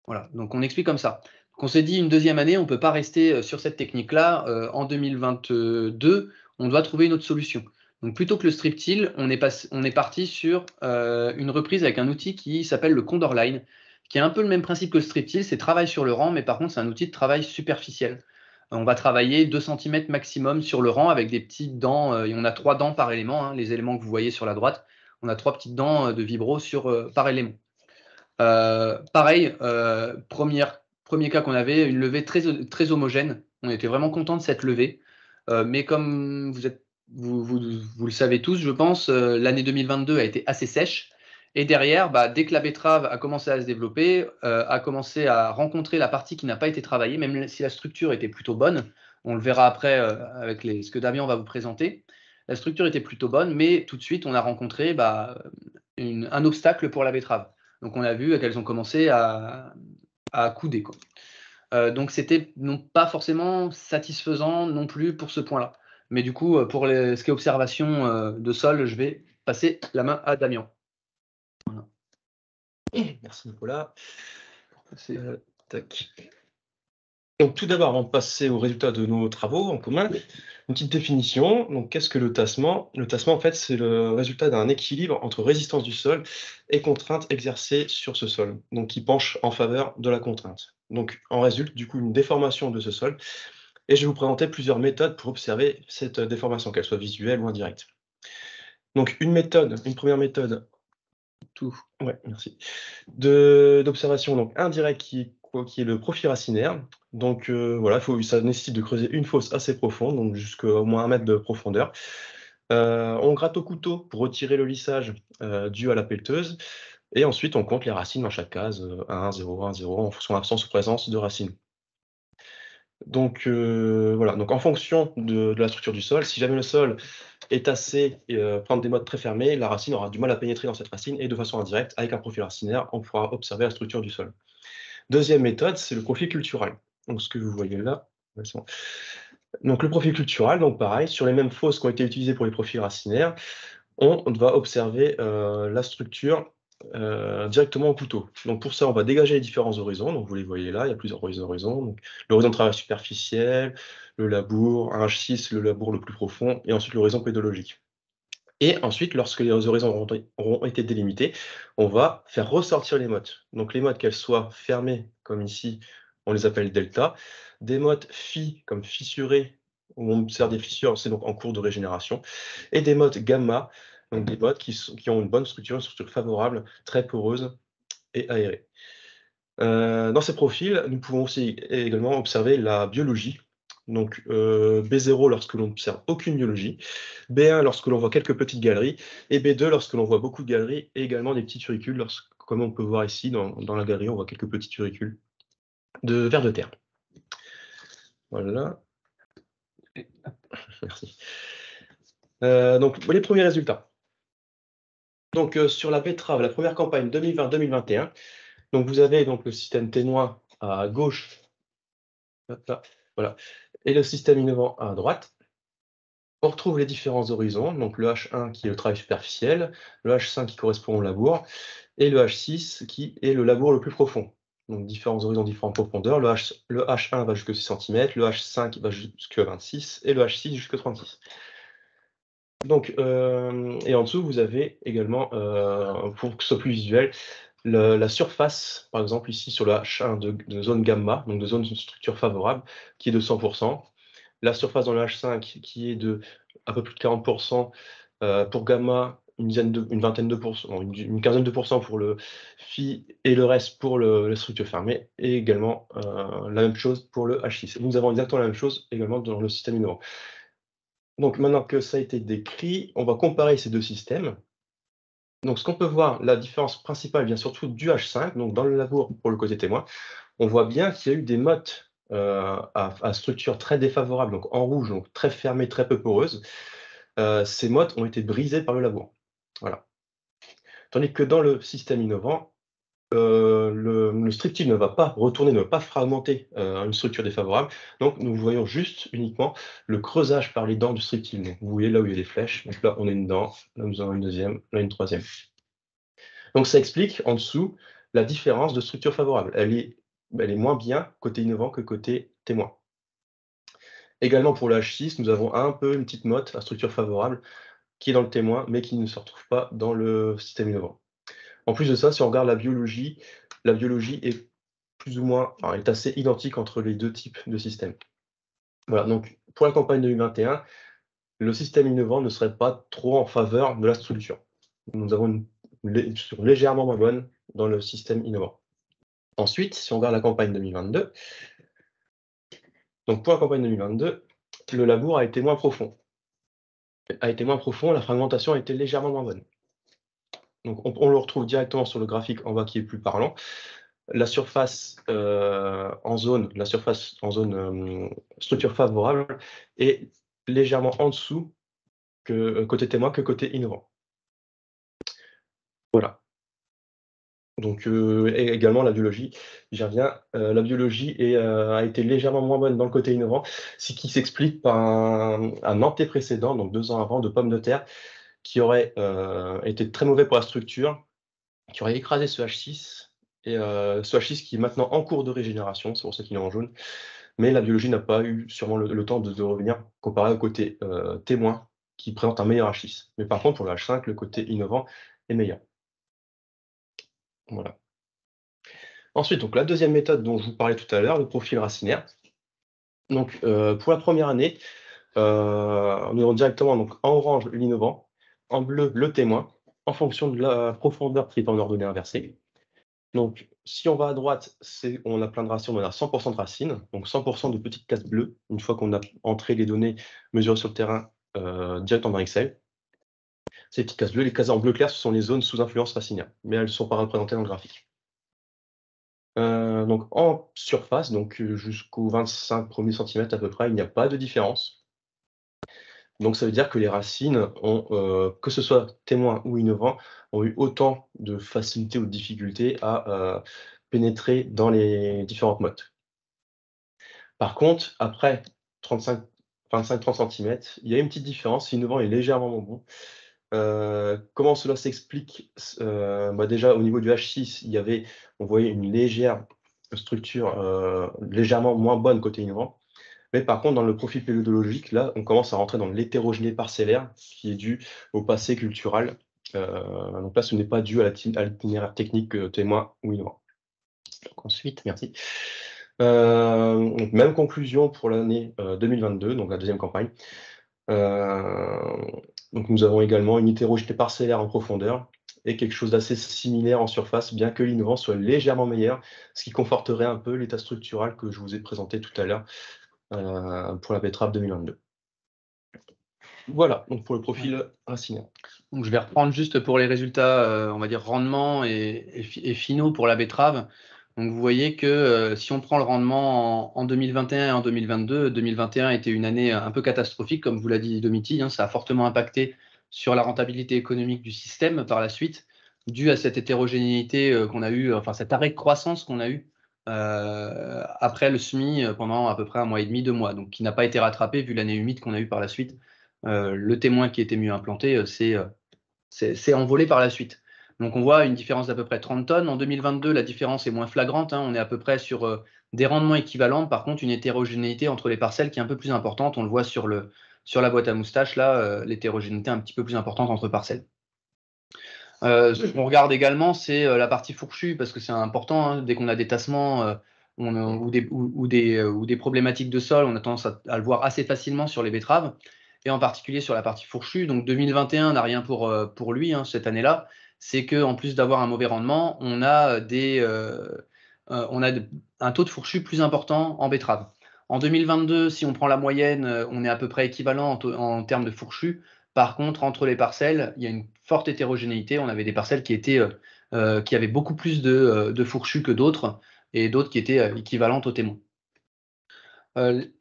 Voilà, donc on explique comme ça. Donc on s'est dit une deuxième année, on ne peut pas rester sur cette technique-là. En 2022, on doit trouver une autre solution. Donc plutôt que le strip till, on est parti sur une reprise avec un outil qui s'appelle le Condor Line, qui est un peu le même principe que le strip till, c'est travail sur le rang, mais par contre c'est un outil de travail superficiel. On va travailler 2 cm maximum sur le rang avec des petites dents, et on a 3 dents par élément, hein, les éléments que vous voyez sur la droite. On a 3 petites dents de vibro par élément. Pareil, premier cas qu'on avait, une levée très homogène. On était vraiment content de cette levée. Mais comme vous le savez tous, je pense, l'année 2022 a été assez sèche. Et derrière, dès que la betterave a commencé à se développer, a commencé à rencontrer la partie qui n'a pas été travaillée, même si la structure était plutôt bonne. On le verra après avec ce que Damien va vous présenter. La structure était plutôt bonne, mais tout de suite, on a rencontré un obstacle pour la betterave. Donc on a vu qu'elles ont commencé à couder, quoi. Donc c'était non pas forcément satisfaisant non plus pour ce point-là. Mais du coup, pour ce qui est observation de sol, je vais passer la main à Damien. Voilà. Merci Nicolas. Tac. Donc tout d'abord, avant de passer aux résultats de nos travaux en commun, une petite définition. Donc qu'est-ce que le tassement? Le tassement, en fait, c'est le résultat d'un équilibre entre résistance du sol et contrainte exercée sur ce sol, donc qui penche en faveur de la contrainte. Donc en résulte du coup une déformation de ce sol. Et je vais vous présenter plusieurs méthodes pour observer cette déformation, qu'elle soit visuelle ou indirecte. Donc une première méthode, merci, d'observation donc indirecte qui est le profil racinaire. Donc voilà, ça nécessite de creuser une fosse assez profonde, donc jusqu'à au moins 1 mètre de profondeur. On gratte au couteau pour retirer le lissage dû à la pelleteuse. Et ensuite, on compte les racines dans chaque case, 1, 0, 1, 0, en fonction de l'absence ou présence de racines. Donc voilà, donc en fonction de la structure du sol, si jamais le sol est assez prendre des modes très fermés, la racine aura du mal à pénétrer dans cette racine et de façon indirecte, avec un profil racinaire, on pourra observer la structure du sol. Deuxième méthode, c'est le profil cultural. Donc ce que vous voyez là, donc le profil cultural, donc pareil, sur les mêmes fosses qui ont été utilisées pour les profils racinaires, on va observer la structure directement au couteau. Donc pour ça, on va dégager les différents horizons. Donc vous les voyez là, il y a plusieurs horizons. Donc, l'horizon de travail superficiel, le labour, un H6, le labour le plus profond, et ensuite l'horizon pédologique. Et ensuite, lorsque les horizons auront été délimités, on va faire ressortir les mottes. Donc les mottes, qu'elles soient fermées, comme ici, on les appelle delta. Des mottes comme fissurées, où on observe des fissures, c'est donc en cours de régénération. Et des mottes gamma, donc des mottes qui ont une bonne structure, une structure favorable, très poreuse et aérée. Dans ces profils, nous pouvons aussi également observer la biologie. Donc B0 lorsque l'on n'observe aucune biologie, B1 lorsque l'on voit quelques petites galeries, et B2 lorsque l'on voit beaucoup de galeries et également des petits turicules, comme on peut voir ici dans la galerie, on voit quelques petits turicules de vers de terre. Voilà. Merci. Donc les premiers résultats. Donc sur la betterave, la première campagne 2020-2021, donc vous avez donc le système ténois à gauche, là, voilà, et le système innovant à droite. On retrouve les différents horizons, donc le H1 qui est le travail superficiel, le H5 qui correspond au labour, et le H6 qui est le labour le plus profond. Donc différents horizons, différentes profondeurs. Le H1 va jusqu'à 6 cm, le H5 va jusqu'à 26 et le H6 jusqu'à 36. Donc, et en dessous, vous avez également, pour que ce soit plus visuel, la surface, par exemple ici sur le H1 de zone gamma, donc de zone de structure favorable, qui est de 100%. La surface dans le H5 qui est de un peu plus de 40% pour gamma, une vingtaine de pourcents, une quinzaine de pourcents pour le phi et le reste pour la structure fermée, et également la même chose pour le H6. Nous avons exactement la même chose également dans le système innovant. Donc maintenant que ça a été décrit, on va comparer ces deux systèmes. Donc, ce qu'on peut voir, la différence principale vient surtout du H5, donc dans le labour pour le côté témoin. On voit bien qu'il y a eu des mottes à structure très défavorable, donc en rouge, donc très fermée, très peu poreuse. Ces mottes ont été brisées par le labour. Voilà. Tandis que dans le système innovant, le striptil ne va pas retourner, ne va pas fragmenter une structure défavorable. Donc, nous voyons juste uniquement le creusage par les dents du striptil. Donc, vous voyez là où il y a des flèches. Donc là, on a une dent, là, nous avons une deuxième, là, une troisième. Donc, ça explique en dessous la différence de structure favorable. Elle est moins bien côté innovant que côté témoin. Également pour le H6, nous avons un peu une petite motte à structure favorable qui est dans le témoin, mais qui ne se retrouve pas dans le système innovant. En plus de ça, si on regarde la biologie est plus ou moins, enfin, est assez identique entre les deux types de systèmes. Voilà, donc pour la campagne 2021, le système innovant ne serait pas trop en faveur de la structure. Nous avons une structure légèrement moins bonne dans le système innovant. Ensuite, si on regarde la campagne 2022, donc pour la campagne 2022, le labour a été moins profond. La fragmentation a été légèrement moins bonne. Donc on le retrouve directement sur le graphique en bas qui est plus parlant. La surface en zone structure favorable est légèrement en dessous que côté témoin que côté innovant. Voilà. Donc et également la biologie, j'y reviens. La biologie a été légèrement moins bonne dans le côté innovant, ce qui s'explique par un antécédent, donc 2 ans avant, de pommes de terre, qui aurait été très mauvais pour la structure, qui aurait écrasé ce H6, et ce H6 qui est maintenant en cours de régénération, c'est pour ça qu'il est en jaune. Mais la biologie n'a pas eu sûrement le temps de revenir, comparé au côté témoin, qui présente un meilleur H6. Mais par contre, pour le H5, le côté innovant est meilleur. Voilà. Ensuite, donc, la deuxième méthode dont je vous parlais tout à l'heure, le profil racinaire. Donc, pour la première année, nous avons directement donc, en orange l'innovant, en bleu le témoin, en fonction de la profondeur qui est en ordonnée inversée. Donc, si on va à droite, on a plein de racines, on a 100% de racines, donc 100% de petites cases bleues, une fois qu'on a entré les données mesurées sur le terrain directement dans Excel. Ces petites cases bleues, les cases en bleu clair, ce sont les zones sous influence racinaire, mais elles ne sont pas représentées dans le graphique. Donc en surface, donc jusqu'aux 25 premiers centimètres à peu près, il n'y a pas de différence. Donc ça veut dire que les racines ont, que ce soit témoin ou innovant, ont eu autant de facilité ou de difficulté à pénétrer dans les différentes mottes. Par contre, après 25-30 cm, il y a une petite différence, innovant est légèrement moins bon. Comment cela s'explique? Déjà au niveau du H6, on voyait une légère structure légèrement moins bonne côté innovant. Mais par contre, dans le profil pédologique, là, on commence à rentrer dans l'hétérogénéité parcellaire, qui est due au passé culturel. Donc là, ce n'est pas dû à l'itinéraire technique témoin ou innovant. Donc ensuite, merci. Donc même conclusion pour l'année 2022, donc la deuxième campagne. Donc nous avons également une hétérogénéité parcellaire en profondeur et quelque chose d'assez similaire en surface, bien que l'innovant soit légèrement meilleur, ce qui conforterait un peu l'état structural que je vous ai présenté tout à l'heure pour la betterave 2022. Voilà, donc pour le profil racinaire. Donc je vais reprendre juste pour les résultats, on va dire rendement et finaux pour la betterave. Donc vous voyez que si on prend le rendement en 2021 et en 2022, 2021 était une année un peu catastrophique, comme vous l'a dit Domiti, ça a fortement impacté sur la rentabilité économique du système par la suite, dû à cette hétérogénéité qu'on a eu, enfin cet arrêt de croissance qu'on a eu après le semis pendant à peu près 1 mois et demi, 2 mois, donc qui n'a pas été rattrapé vu l'année humide qu'on a eue par la suite. Le témoin qui était mieux implanté s'est envolé par la suite. Donc on voit une différence d'à peu près 30 tonnes. En 2022, la différence est moins flagrante. On est à peu près sur des rendements équivalents. Par contre, une hétérogénéité entre les parcelles qui est un peu plus importante. On le voit sur la boîte à moustache, là, l'hétérogénéité un petit peu plus importante entre parcelles. Ce qu'on regarde également, c'est la partie fourchue, parce que c'est important, dès qu'on a des tassements ou des problématiques de sol, on a tendance à le voir assez facilement sur les betteraves, et en particulier sur la partie fourchue. Donc 2021 n'a rien pour lui cette année-là. C'est qu'en plus d'avoir un mauvais rendement, on a un taux de fourchu plus important en betterave. En 2022, si on prend la moyenne, on est à peu près équivalent en termes de fourchu. Par contre, entre les parcelles, il y a une forte hétérogénéité. On avait des parcelles qui avaient beaucoup plus de fourchus que d'autres, et d'autres qui étaient équivalentes aux témoins.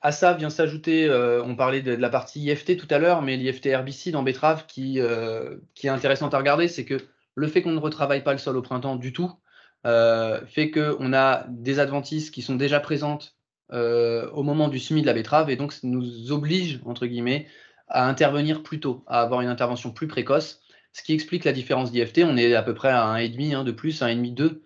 À ça vient s'ajouter, on parlait de la partie IFT tout à l'heure, mais l'IFT herbicide en betterave qui est intéressante à regarder, c'est que le fait qu'on ne retravaille pas le sol au printemps du tout, fait qu'on a des adventices qui sont déjà présentes au moment du semis de la betterave, et donc ça nous oblige, entre guillemets, à intervenir plus tôt, à avoir une intervention plus précoce, ce qui explique la différence d'IFT. On est à peu près à 1,5 de plus, 1,5, 2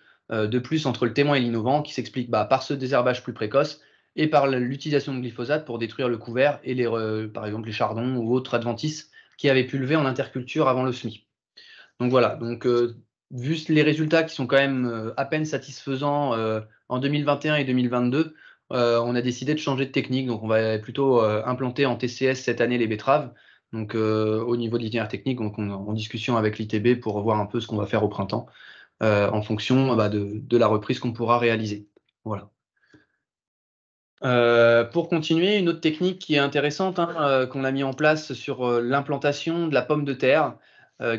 de plus entre le témoin et l'innovant, qui s'explique par ce désherbage plus précoce et par l'utilisation de glyphosate pour détruire le couvert et par exemple les chardons ou autres adventices qui avaient pu lever en interculture avant le semis. Donc voilà, vu les résultats qui sont quand même à peine satisfaisants en 2021 et 2022, on a décidé de changer de technique. Donc on va plutôt implanter en TCS cette année les betteraves. Donc au niveau de l'itinéraire technique, donc on est en discussion avec l'ITB pour voir un peu ce qu'on va faire au printemps en fonction de la reprise qu'on pourra réaliser. Voilà. Pour continuer, une autre technique qui est intéressante, qu'on a mis en place sur l'implantation de la pomme de terre,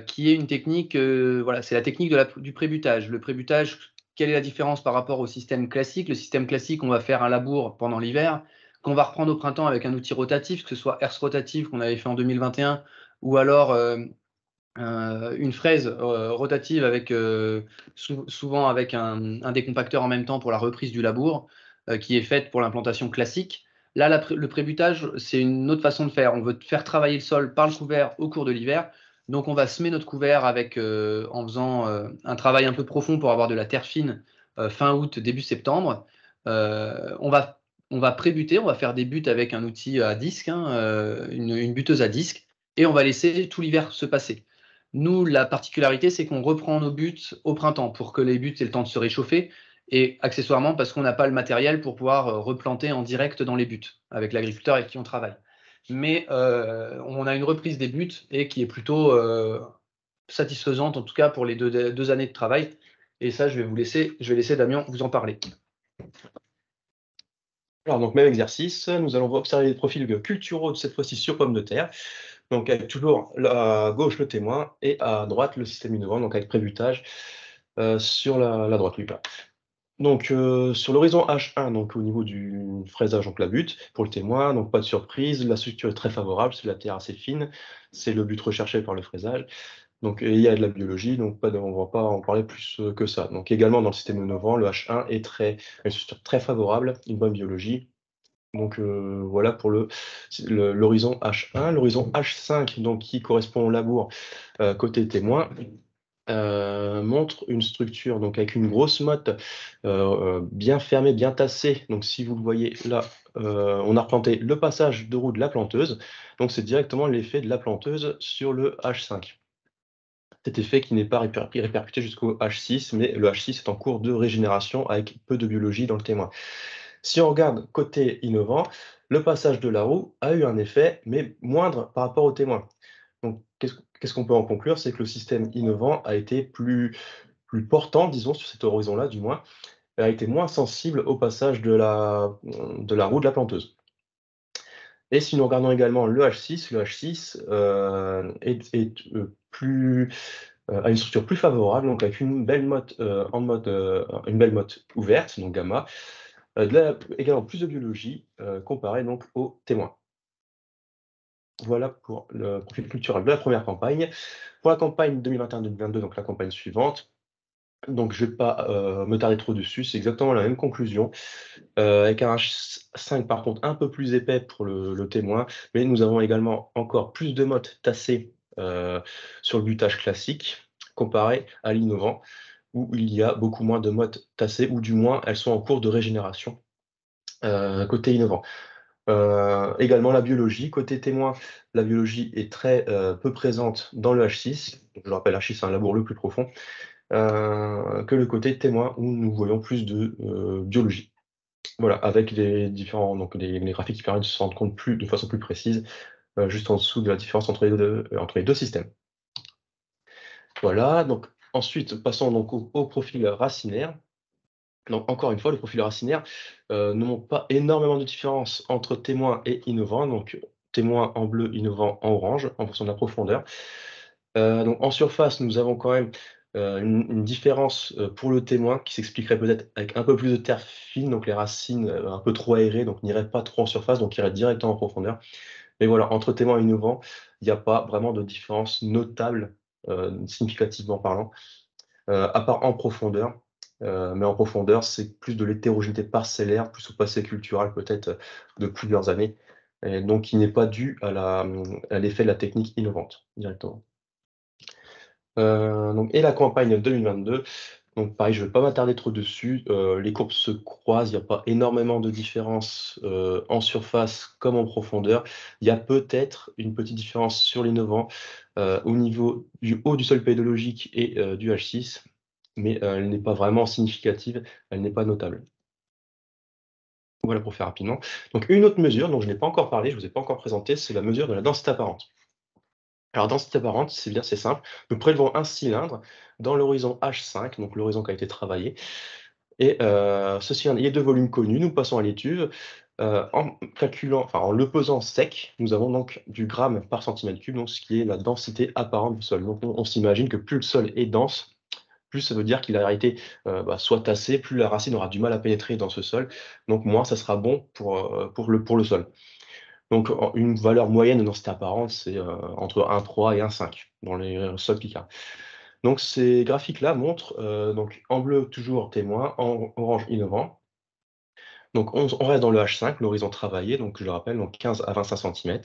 qui est une technique, voilà, c'est la technique du prébutage. Le prébutage, quelle est la différence par rapport au système classique? Le système classique, on va faire un labour pendant l'hiver, qu'on va reprendre au printemps avec un outil rotatif, que ce soit herse rotative qu'on avait fait en 2021, ou alors une fraise rotative avec souvent avec un décompacteur en même temps pour la reprise du labour, qui est faite pour l'implantation classique. Là, le prébutage, c'est une autre façon de faire. On veut faire travailler le sol par le couvert au cours de l'hiver. Donc, on va semer notre couvert en faisant un travail un peu profond pour avoir de la terre fine fin août, début septembre. On va prébuter, on va faire des buttes avec un outil à disque, une butteuse à disque, et on va laisser tout l'hiver se passer. Nous, la particularité, c'est qu'on reprend nos buts au printemps pour que les buts aient le temps de se réchauffer, et accessoirement parce qu'on n'a pas le matériel pour pouvoir replanter en direct dans les buts avec l'agriculteur avec qui on travaille. Mais on a une reprise des buts et qui est plutôt satisfaisante, en tout cas pour les deux années de travail. Et ça, je vais laisser Damien vous en parler. Alors, donc, même exercice, nous allons observer les profils culturaux de cette fois-ci sur pomme de terre. Donc, avec toujours à gauche le témoin et à droite le système innovant, donc avec prébutage sur la droite, lui. Donc, sur l'horizon H1, donc au niveau du fraisage, donc la butte pour le témoin, donc pas de surprise, la structure est très favorable, c'est de la terre assez fine, c'est le but recherché par le fraisage. Donc, il y a de la biologie, donc on ne va pas en parler plus que ça. Donc, également dans le système innovant, le H1 est une structure très favorable, une bonne biologie. Donc voilà pour l'horizon H1. L'horizon H5, donc, qui correspond au labour côté témoin, montre une structure donc, avec une grosse motte bien fermée, bien tassée. Donc si vous le voyez là, on a replanté le passage de roue de la planteuse. Donc c'est directement l'effet de la planteuse sur le H5. Cet effet qui n'est pas répercuté jusqu'au H6, mais le H6 est en cours de régénération avec peu de biologie dans le témoin. Si on regarde côté innovant, le passage de la roue a eu un effet, mais moindre par rapport au témoin. Donc, qu'est-ce qu'on peut en conclure? C'est que le système innovant a été plus portant, disons, sur cet horizon-là, du moins, a été moins sensible au passage de la roue de la planteuse. Et si nous regardons également le H6 a une structure plus favorable, donc avec une belle motte une belle motte ouverte, donc gamma, également plus de biologie comparé donc au témoin. Voilà pour le profil culturel de la première campagne. Pour la campagne 2021-2022, donc la campagne suivante, donc je ne vais pas me tarder trop dessus, c'est exactement la même conclusion, avec un H5 par contre un peu plus épais pour le témoin, mais nous avons également encore plus de mottes tassées sur le butage classique, comparé à l'innovant, où il y a beaucoup moins de mottes tassées, ou du moins elles sont en cours de régénération côté innovant. Également la biologie. Côté témoin, la biologie est très peu présente dans le H6. Je le rappelle, H6 c'est un labour le plus profond, que le côté témoin où nous voyons plus de biologie. Voilà, avec les différents, donc les graphiques qui permettent de se rendre compte de façon plus précise, juste en dessous de la différence entre les deux systèmes. Voilà, donc ensuite passons donc au profil racinaire. Donc, encore une fois, le profil racinaire ne montre pas énormément de différence entre témoin et innovant. Donc, témoin en bleu, innovant en orange, en fonction de la profondeur. Donc en surface, nous avons quand même une différence pour le témoin qui s'expliquerait peut-être avec un peu plus de terre fine, donc les racines un peu trop aérées, donc n'iraient pas trop en surface, donc iraient directement en profondeur. Mais voilà, entre témoin et innovant, il n'y a pas vraiment de différence notable, significativement parlant, à part en profondeur. Mais en profondeur, c'est plus de l'hétérogénéité parcellaire, plus au passé culturel peut-être de plusieurs années, et donc qui n'est pas dû à l'effet de la technique innovante directement. Et la campagne 2022, donc pareil, je ne vais pas m'attarder trop dessus. Les courbes se croisent, il n'y a pas énormément de différence en surface comme en profondeur. Il y a peut-être une petite différence sur l'innovant au niveau du haut du sol pédologique et du H6, mais elle n'est pas vraiment significative, elle n'est pas notable. Voilà pour faire rapidement. Donc une autre mesure dont je n'ai pas encore parlé, je ne vous ai pas encore présenté, c'est la mesure de la densité apparente. Alors, densité apparente, c'est bien, c'est simple. Nous prélevons un cylindre dans l'horizon H5, donc l'horizon qui a été travaillé. Et ce cylindre, il est de volume connu. Nous passons à l'étude. En le pesant sec, nous avons donc du gramme par centimètre cube, donc ce qui est la densité apparente du sol. Donc, on s'imagine que plus le sol est dense, plus ça veut dire qu'il a été soit tassé, plus la racine aura du mal à pénétrer dans ce sol. Donc, moins ça sera bon pour le sol. Donc, une valeur moyenne de densité apparente, c'est entre 1,3 et 1,5 dans les sols picards. Donc, ces graphiques-là montrent, donc en bleu, toujours témoin, en orange, innovant. Donc, on reste dans le H5, l'horizon travaillé, donc je le rappelle, donc 15 à 25 cm.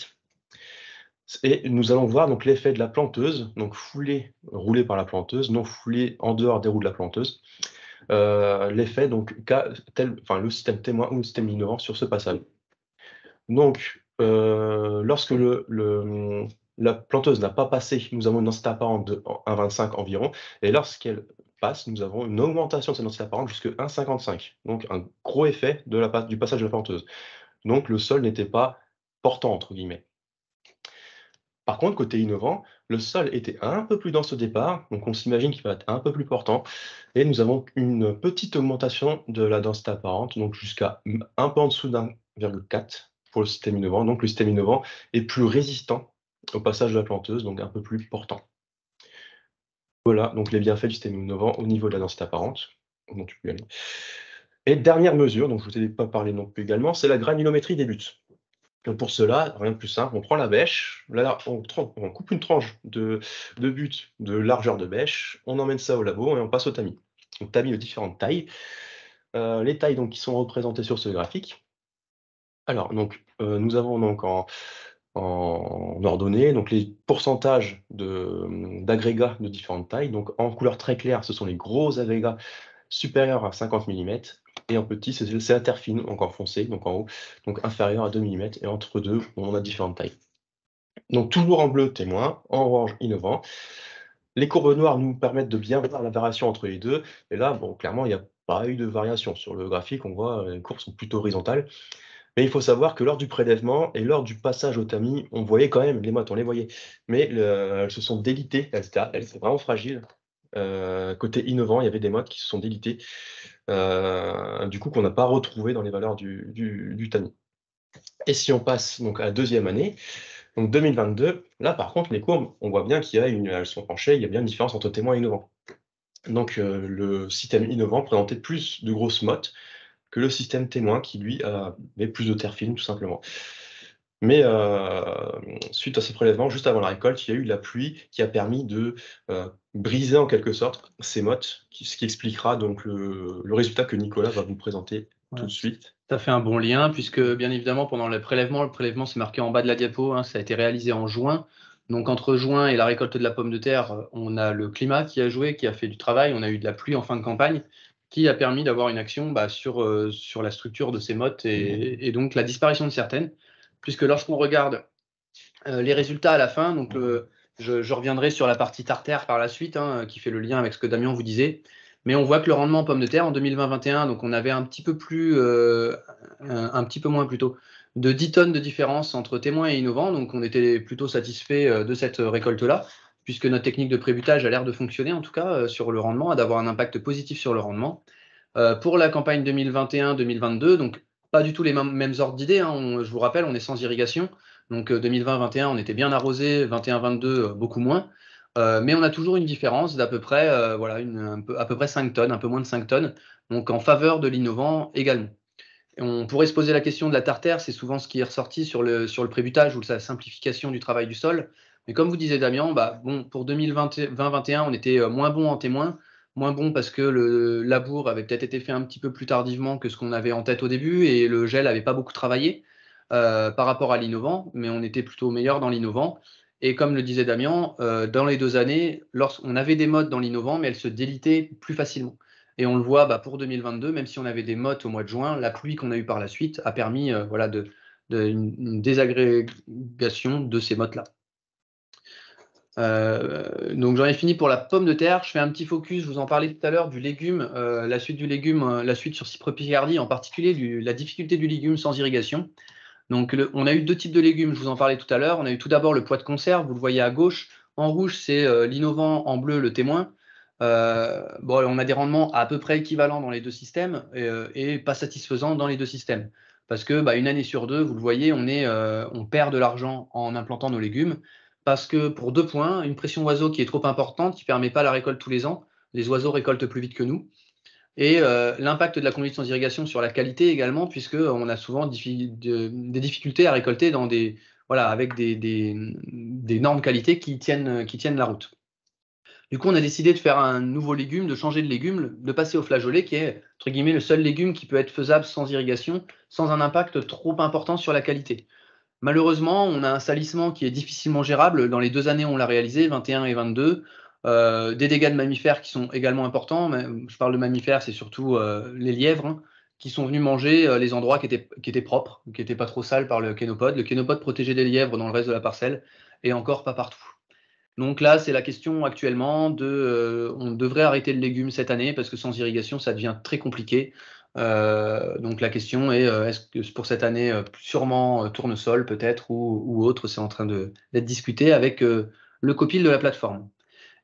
Et nous allons voir donc l'effet de la planteuse, donc roulée par la planteuse, non foulée en dehors des roues de la planteuse. L'effet, donc, le système témoin ou le système innovant sur ce passage. Donc, lorsque la planteuse n'a pas passé, nous avons une densité apparente de 1,25 environ, et lorsqu'elle passe, nous avons une augmentation de cette densité apparente jusqu'à 1,55. Donc un gros effet du passage de la planteuse. Donc le sol n'était pas portant, entre guillemets. Par contre, côté innovant, le sol était un peu plus dense au départ, donc on s'imagine qu'il va être un peu plus portant, et nous avons une petite augmentation de la densité apparente, donc jusqu'à un peu en dessous d'1,4 pour le système innovant. Donc le système innovant est plus résistant au passage de la planteuse, donc un peu plus portant. Voilà, donc les bienfaits du système innovant au niveau de la densité apparente. Donc, tu peux y aller. Et dernière mesure, dont je ne vous ai pas parlé non plus également, c'est la granulométrie des buts. Donc pour cela, rien de plus simple, on prend la bêche, là, on coupe une tranche de but de largeur de bêche, on emmène ça au labo et on passe au tamis. Donc tamis de différentes tailles. Les tailles donc, qui sont représentées sur ce graphique. Alors, donc, nous avons donc en ordonnée donc les pourcentages d'agrégats de différentes tailles. Donc en couleur très claire, ce sont les gros agrégats supérieurs à 50 mm. Et en petit, c'est la terre fine, donc en foncé, donc en haut, donc inférieur à 2 mm. Et entre deux, on a différentes tailles. Donc toujours en bleu, témoin, en orange, innovant. Les courbes noires nous permettent de bien voir la variation entre les deux. Et là, bon, clairement, il n'y a pas eu de variation. Sur le graphique, on voit les courbes sont plutôt horizontales. Mais il faut savoir que lors du prélèvement et lors du passage au tamis, on voyait quand même les mottes, on les voyait. Mais elles se sont délitées, elles étaient vraiment fragiles. Côté innovant, il y avait des mottes qui se sont délitées, du coup qu'on n'a pas retrouvé dans les valeurs du tamis. Et si on passe donc à la deuxième année, donc 2022, là par contre les courbes, on voit bien elles sont penchées, il y a bien une différence entre témoin et innovant. Donc le système innovant présentait plus de grosses mottes que le système témoin qui lui avait plus de terre fine tout simplement. Mais suite à ces prélèvements, juste avant la récolte, il y a eu la pluie qui a permis de briser en quelque sorte ces mottes, ce qui expliquera donc le résultat que Nicolas va vous présenter tout de suite. Ça fait un bon lien, puisque bien évidemment, pendant le prélèvement c'est marqué en bas de la diapo, hein, ça a été réalisé en juin. Donc entre juin et la récolte de la pomme de terre, on a le climat qui a joué, qui a fait du travail, on a eu de la pluie en fin de campagne, qui a permis d'avoir une action sur la structure de ces mottes et donc la disparition de certaines, puisque lorsqu'on regarde les résultats à la fin, donc je reviendrai sur la partie tartare par la suite, hein, qui fait le lien avec ce que Damien vous disait. Mais on voit que le rendement en pommes de terre en 2020-2021, donc on avait un petit peu moins plutôt, de 10 tonnes de différence entre témoins et innovants. Donc on était plutôt satisfait de cette récolte-là, puisque notre technique de prébutage a l'air de fonctionner en tout cas sur le rendement, d'avoir un impact positif sur le rendement. Pour la campagne 2021-2022, donc pas du tout les mêmes ordres d'idées, hein. Je vous rappelle, on est sans irrigation. Donc 2020-21, on était bien arrosé, 21-22, beaucoup moins. Mais on a toujours une différence d'à peu près, voilà, à peu près 5 tonnes, un peu moins de 5 tonnes, donc en faveur de l'innovant également. Et on pourrait se poser la question de la tartare, c'est souvent ce qui est ressorti sur le prébutage ou la simplification du travail du sol. Mais comme vous disiez Damien, bah, bon, pour 2020-21, on était moins bon en témoin, moins bon parce que le labour avait peut-être été fait un petit peu plus tardivement que ce qu'on avait en tête au début et le gel n'avait pas beaucoup travaillé par rapport à l'innovant, mais on était plutôt meilleur dans l'innovant. Et comme le disait Damien, dans les 2 années, lorsqu'on avait des modes dans l'innovant, mais elles se délitaient plus facilement. Et on le voit bah, pour 2022, même si on avait des mottes au mois de juin, la pluie qu'on a eue par la suite a permis voilà, une désagrégation de ces mottes-là. Donc j'en ai fini pour la pomme de terre. Je fais un petit focus, je vous en parlais tout à l'heure, du légume, la suite du légume, la suite sur Cypre Picardie, en particulier la difficulté du légume sans irrigation. Donc on a eu 2 types de légumes, je vous en parlais tout à l'heure. On a eu tout d'abord le pois de conserve, vous le voyez à gauche. En rouge, c'est l'innovant, en bleu, le témoin. Bon, on a des rendements à peu près équivalents dans les 2 systèmes et pas satisfaisants dans les 2 systèmes. Parce que bah, une année sur 2, vous le voyez, on perd de l'argent en implantant nos légumes. Parce que pour 2 points, une pression oiseau qui est trop importante, qui ne permet pas la récolte tous les ans. Les oiseaux récoltent plus vite que nous. Et l'impact de la conduite sans irrigation sur la qualité également, puisqu'on a souvent des difficultés à récolter voilà, avec des normes qualité qui tiennent la route. Du coup, on a décidé de faire un nouveau légume, de changer de légume, de passer au flageolet, qui est, entre guillemets, le seul légume qui peut être faisable sans irrigation, sans un impact trop important sur la qualité. Malheureusement, on a un salissement qui est difficilement gérable. Dans les 2 années où on l'a réalisé, 21 et 22, des dégâts de mammifères qui sont également importants. Mais je parle de mammifères, c'est surtout les lièvres hein, qui sont venus manger les endroits qui étaient propres, qui n'étaient pas trop sales par le kénopode. Le kénopode protégeait des lièvres dans le reste de la parcelle et encore pas partout. Donc là, c'est la question actuellement on devrait arrêter le légume cette année parce que sans irrigation, ça devient très compliqué. Donc la question est, est-ce que pour cette année, sûrement tournesol peut-être ou autre, c'est en train d'être discuté avec le copil de la plateforme.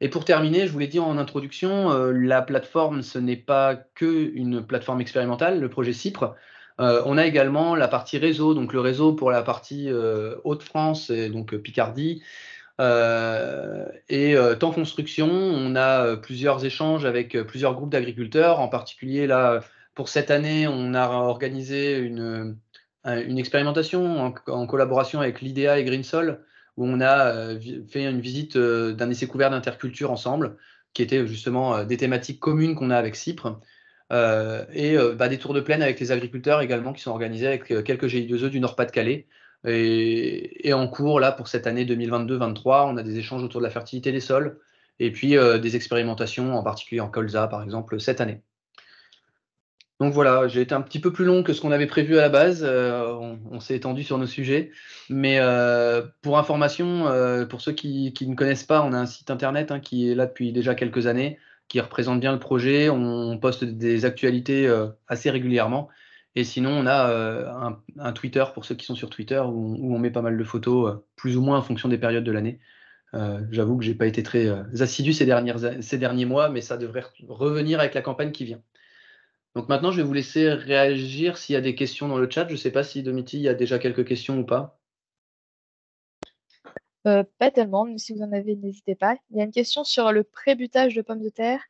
Et pour terminer, je vous l'ai dit en introduction, la plateforme, ce n'est pas que une plateforme expérimentale, le projet Cypre. On a également la partie réseau, donc le réseau pour la partie Hauts-de-France et donc Picardie, en construction, on a plusieurs échanges avec plusieurs groupes d'agriculteurs. En particulier, là, pour cette année, on a organisé une expérimentation en collaboration avec l'IDEA et Greensol, où on a fait une visite d'un essai couvert d'interculture ensemble, qui était justement des thématiques communes qu'on a avec Cypre. Des tours de plaine avec les agriculteurs également qui sont organisés avec quelques GI2E du Nord-Pas-de-Calais. Et en cours, là, pour cette année 2022-23, on a des échanges autour de la fertilité des sols et puis des expérimentations, en particulier en colza, par exemple, cette année. Donc voilà, j'ai été un petit peu plus long que ce qu'on avait prévu à la base. On s'est étendu sur nos sujets. Mais pour information, pour ceux qui ne connaissent pas, on a un site internet hein, qui est là depuis déjà quelques années, qui représente bien le projet. On poste des actualités assez régulièrement. Et sinon, on a un Twitter pour ceux qui sont sur Twitter où on met pas mal de photos, plus ou moins en fonction des périodes de l'année. J'avoue que j'ai pas été très assidu ces derniers mois, mais ça devrait revenir avec la campagne qui vient. Donc maintenant, je vais vous laisser réagir s'il y a des questions dans le chat. Je ne sais pas si Domiti, il y a déjà quelques questions ou pas. Pas tellement, mais si vous en avez, n'hésitez pas. Il y a une question sur le prébutage de pommes de terre,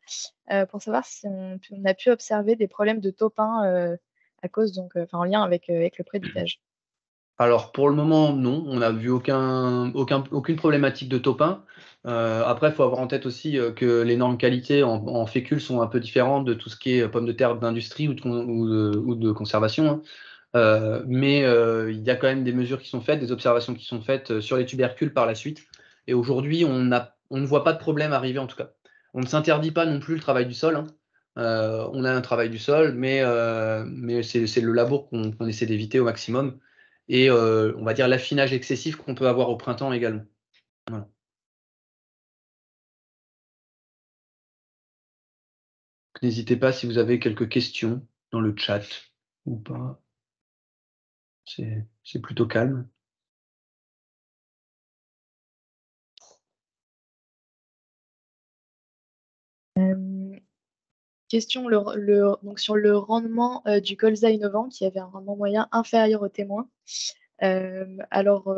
pour savoir si on a pu observer des problèmes de topin à cause, en lien avec le prébutage. Alors pour le moment, non, on n'a vu aucune problématique de topin. Après, il faut avoir en tête aussi que les normes qualité en fécule sont un peu différentes de tout ce qui est pommes de terre d'industrie ou de conservation. Hein. Mais il y a quand même des mesures qui sont faites, des observations qui sont faites sur les tubercules par la suite. Et aujourd'hui, on ne voit pas de problème arriver en tout cas. On ne s'interdit pas non plus le travail du sol. Hein. On a un travail du sol, mais c'est le labour qu'on essaie d'éviter au maximum. Et on va dire l'affinage excessif qu'on peut avoir au printemps également. Voilà. N'hésitez pas si vous avez quelques questions dans le chat ou pas. C'est plutôt calme. Question donc sur le rendement du colza innovant qui avait un rendement moyen inférieur au témoin. Alors,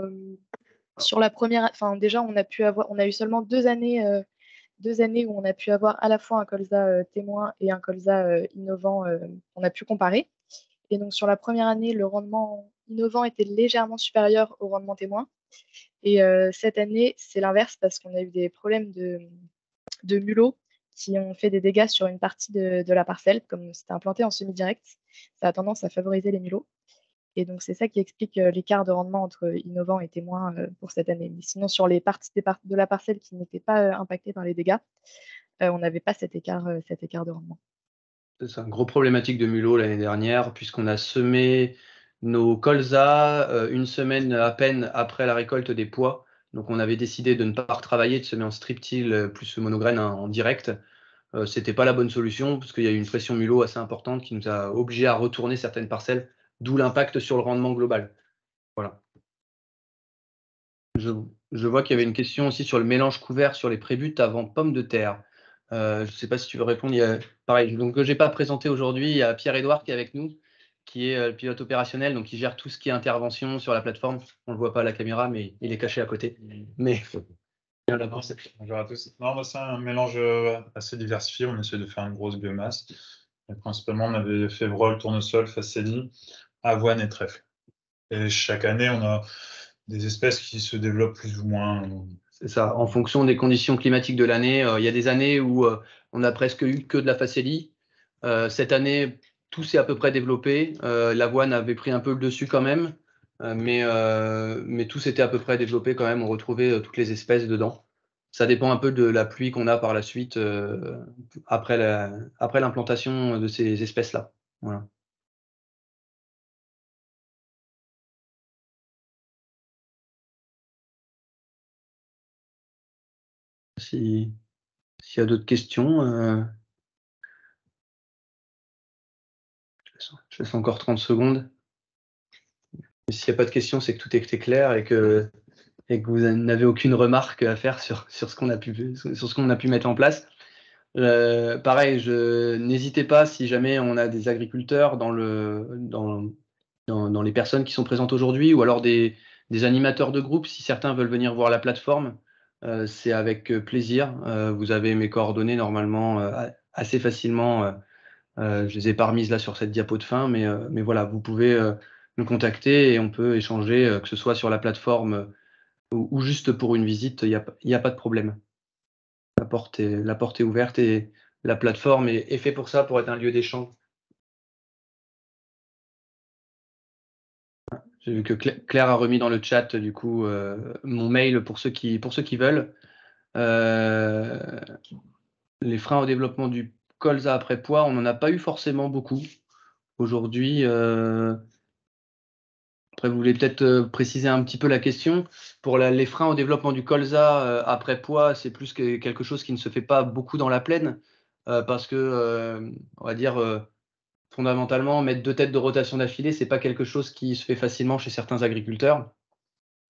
sur la première, enfin déjà, on a eu seulement 2 années où on a pu avoir à la fois un colza témoin et un colza innovant. On a pu comparer. Et donc, sur la première année, le rendement innovant était légèrement supérieur au rendement témoin. Et cette année, c'est l'inverse parce qu'on a eu des problèmes de mulots qui ont fait des dégâts sur une partie de la parcelle. Comme c'était implanté en semi-direct, ça a tendance à favoriser les mulots. Et donc, c'est ça qui explique l'écart de rendement entre innovant et témoin pour cette année. Mais sinon, sur les parties de la parcelle qui n'étaient pas impactées par les dégâts, on n'avait pas cet écart de rendement. C'est une grosse problématique de mulot l'année dernière, puisqu'on a semé nos colzas une semaine à peine après la récolte des pois. Donc, on avait décidé de ne pas retravailler, de semer en strip-till plus monograine en direct. C'était pas la bonne solution, parce qu'il y a eu une pression mulot assez importante qui nous a obligés à retourner certaines parcelles, d'où l'impact sur le rendement global. Voilà. Je vois qu'il y avait une question aussi sur le mélange couvert sur les prébutes avant pommes de terre. Je ne sais pas si tu veux répondre. Pareil, donc que j'ai pas présenté aujourd'hui, il y a Pierre-Édouard qui est avec nous, qui est le pilote opérationnel, donc qui gère tout ce qui est intervention sur la plateforme. On ne le voit pas à la caméra, mais il est caché à côté. Mais Bonjour à tous. Non, bah, c'est un mélange assez diversifié. On essaie de faire une grosse biomasse. Et principalement, on avait févrole, tournesol, facélie, avoine et trèfle. Et chaque année, on a des espèces qui se développent plus ou moins. C'est ça, en fonction des conditions climatiques de l'année. Il y a des années où on a presque eu que de la facélie. Cette année, tout s'est à peu près développé. L'avoine avait pris un peu le dessus quand même, mais tout s'était à peu près développé quand même. On retrouvait toutes les espèces dedans. Ça dépend un peu de la pluie qu'on a par la suite après l'implantation de ces espèces-là. Voilà. S'il y a d'autres questions, je laisse encore 30 secondes. S'il n'y a pas de questions, c'est que tout était clair et que vous n'avez aucune remarque à faire sur ce qu'on a pu mettre en place. Pareil, n'hésitez pas si jamais on a des agriculteurs dans les personnes qui sont présentes aujourd'hui, ou alors des animateurs de groupe, si certains veulent venir voir la plateforme, c'est avec plaisir. Vous avez mes coordonnées normalement assez facilement. Je les ai pas remises là sur cette diapo de fin, mais voilà, vous pouvez nous contacter et on peut échanger, que ce soit sur la plateforme ou juste pour une visite, il y a pas de problème. La porte est ouverte et la plateforme est faite pour ça, pour être un lieu d'échange. J'ai vu que Claire a remis dans le chat du coup mon mail pour ceux qui veulent. Les freins au développement du colza après pois, on n'en a pas eu forcément beaucoup aujourd'hui. Après, vous voulez peut-être préciser un petit peu la question. Pour les freins au développement du colza après pois, c'est plus que quelque chose qui ne se fait pas beaucoup dans la plaine, parce que, on va dire, fondamentalement, mettre 2 têtes de rotation d'affilée, c'est pas quelque chose qui se fait facilement chez certains agriculteurs.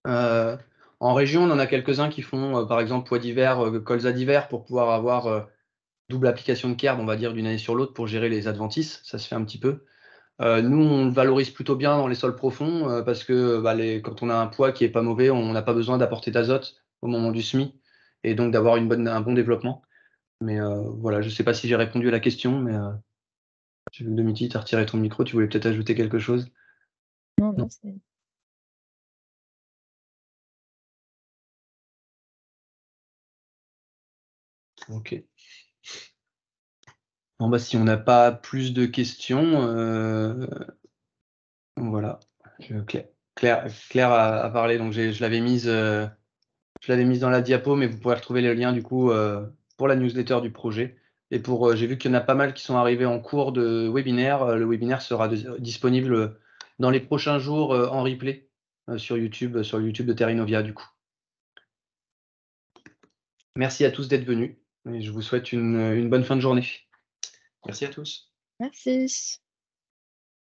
En région, on en a quelques-uns qui font, par exemple, pois d'hiver, colza d'hiver, pour pouvoir avoir double application de kerb, on va dire, d'une année sur l'autre pour gérer les adventices. Ça se fait un petit peu. Nous, on le valorise plutôt bien dans les sols profonds parce que quand on a un poids qui est pas mauvais, on n'a pas besoin d'apporter d'azote au moment du semis et donc d'avoir un bon développement. Mais voilà, je ne sais pas si j'ai répondu à la question, mais j'ai vu que Domiti, tu as retiré ton micro, tu voulais peut-être ajouter quelque chose? Non, c'est... Ok. Bon, bah, si on n'a pas plus de questions, voilà. Claire a parlé, donc je l'avais mise dans la diapo, mais vous pourrez retrouver le lien du coup pour la newsletter du projet. Et j'ai vu qu'il y en a pas mal qui sont arrivés en cours de webinaire. Le webinaire sera disponible dans les prochains jours en replay sur le YouTube de Terrinovia du coup. Merci à tous d'être venus et je vous souhaite une bonne fin de journée. Merci à tous. Merci.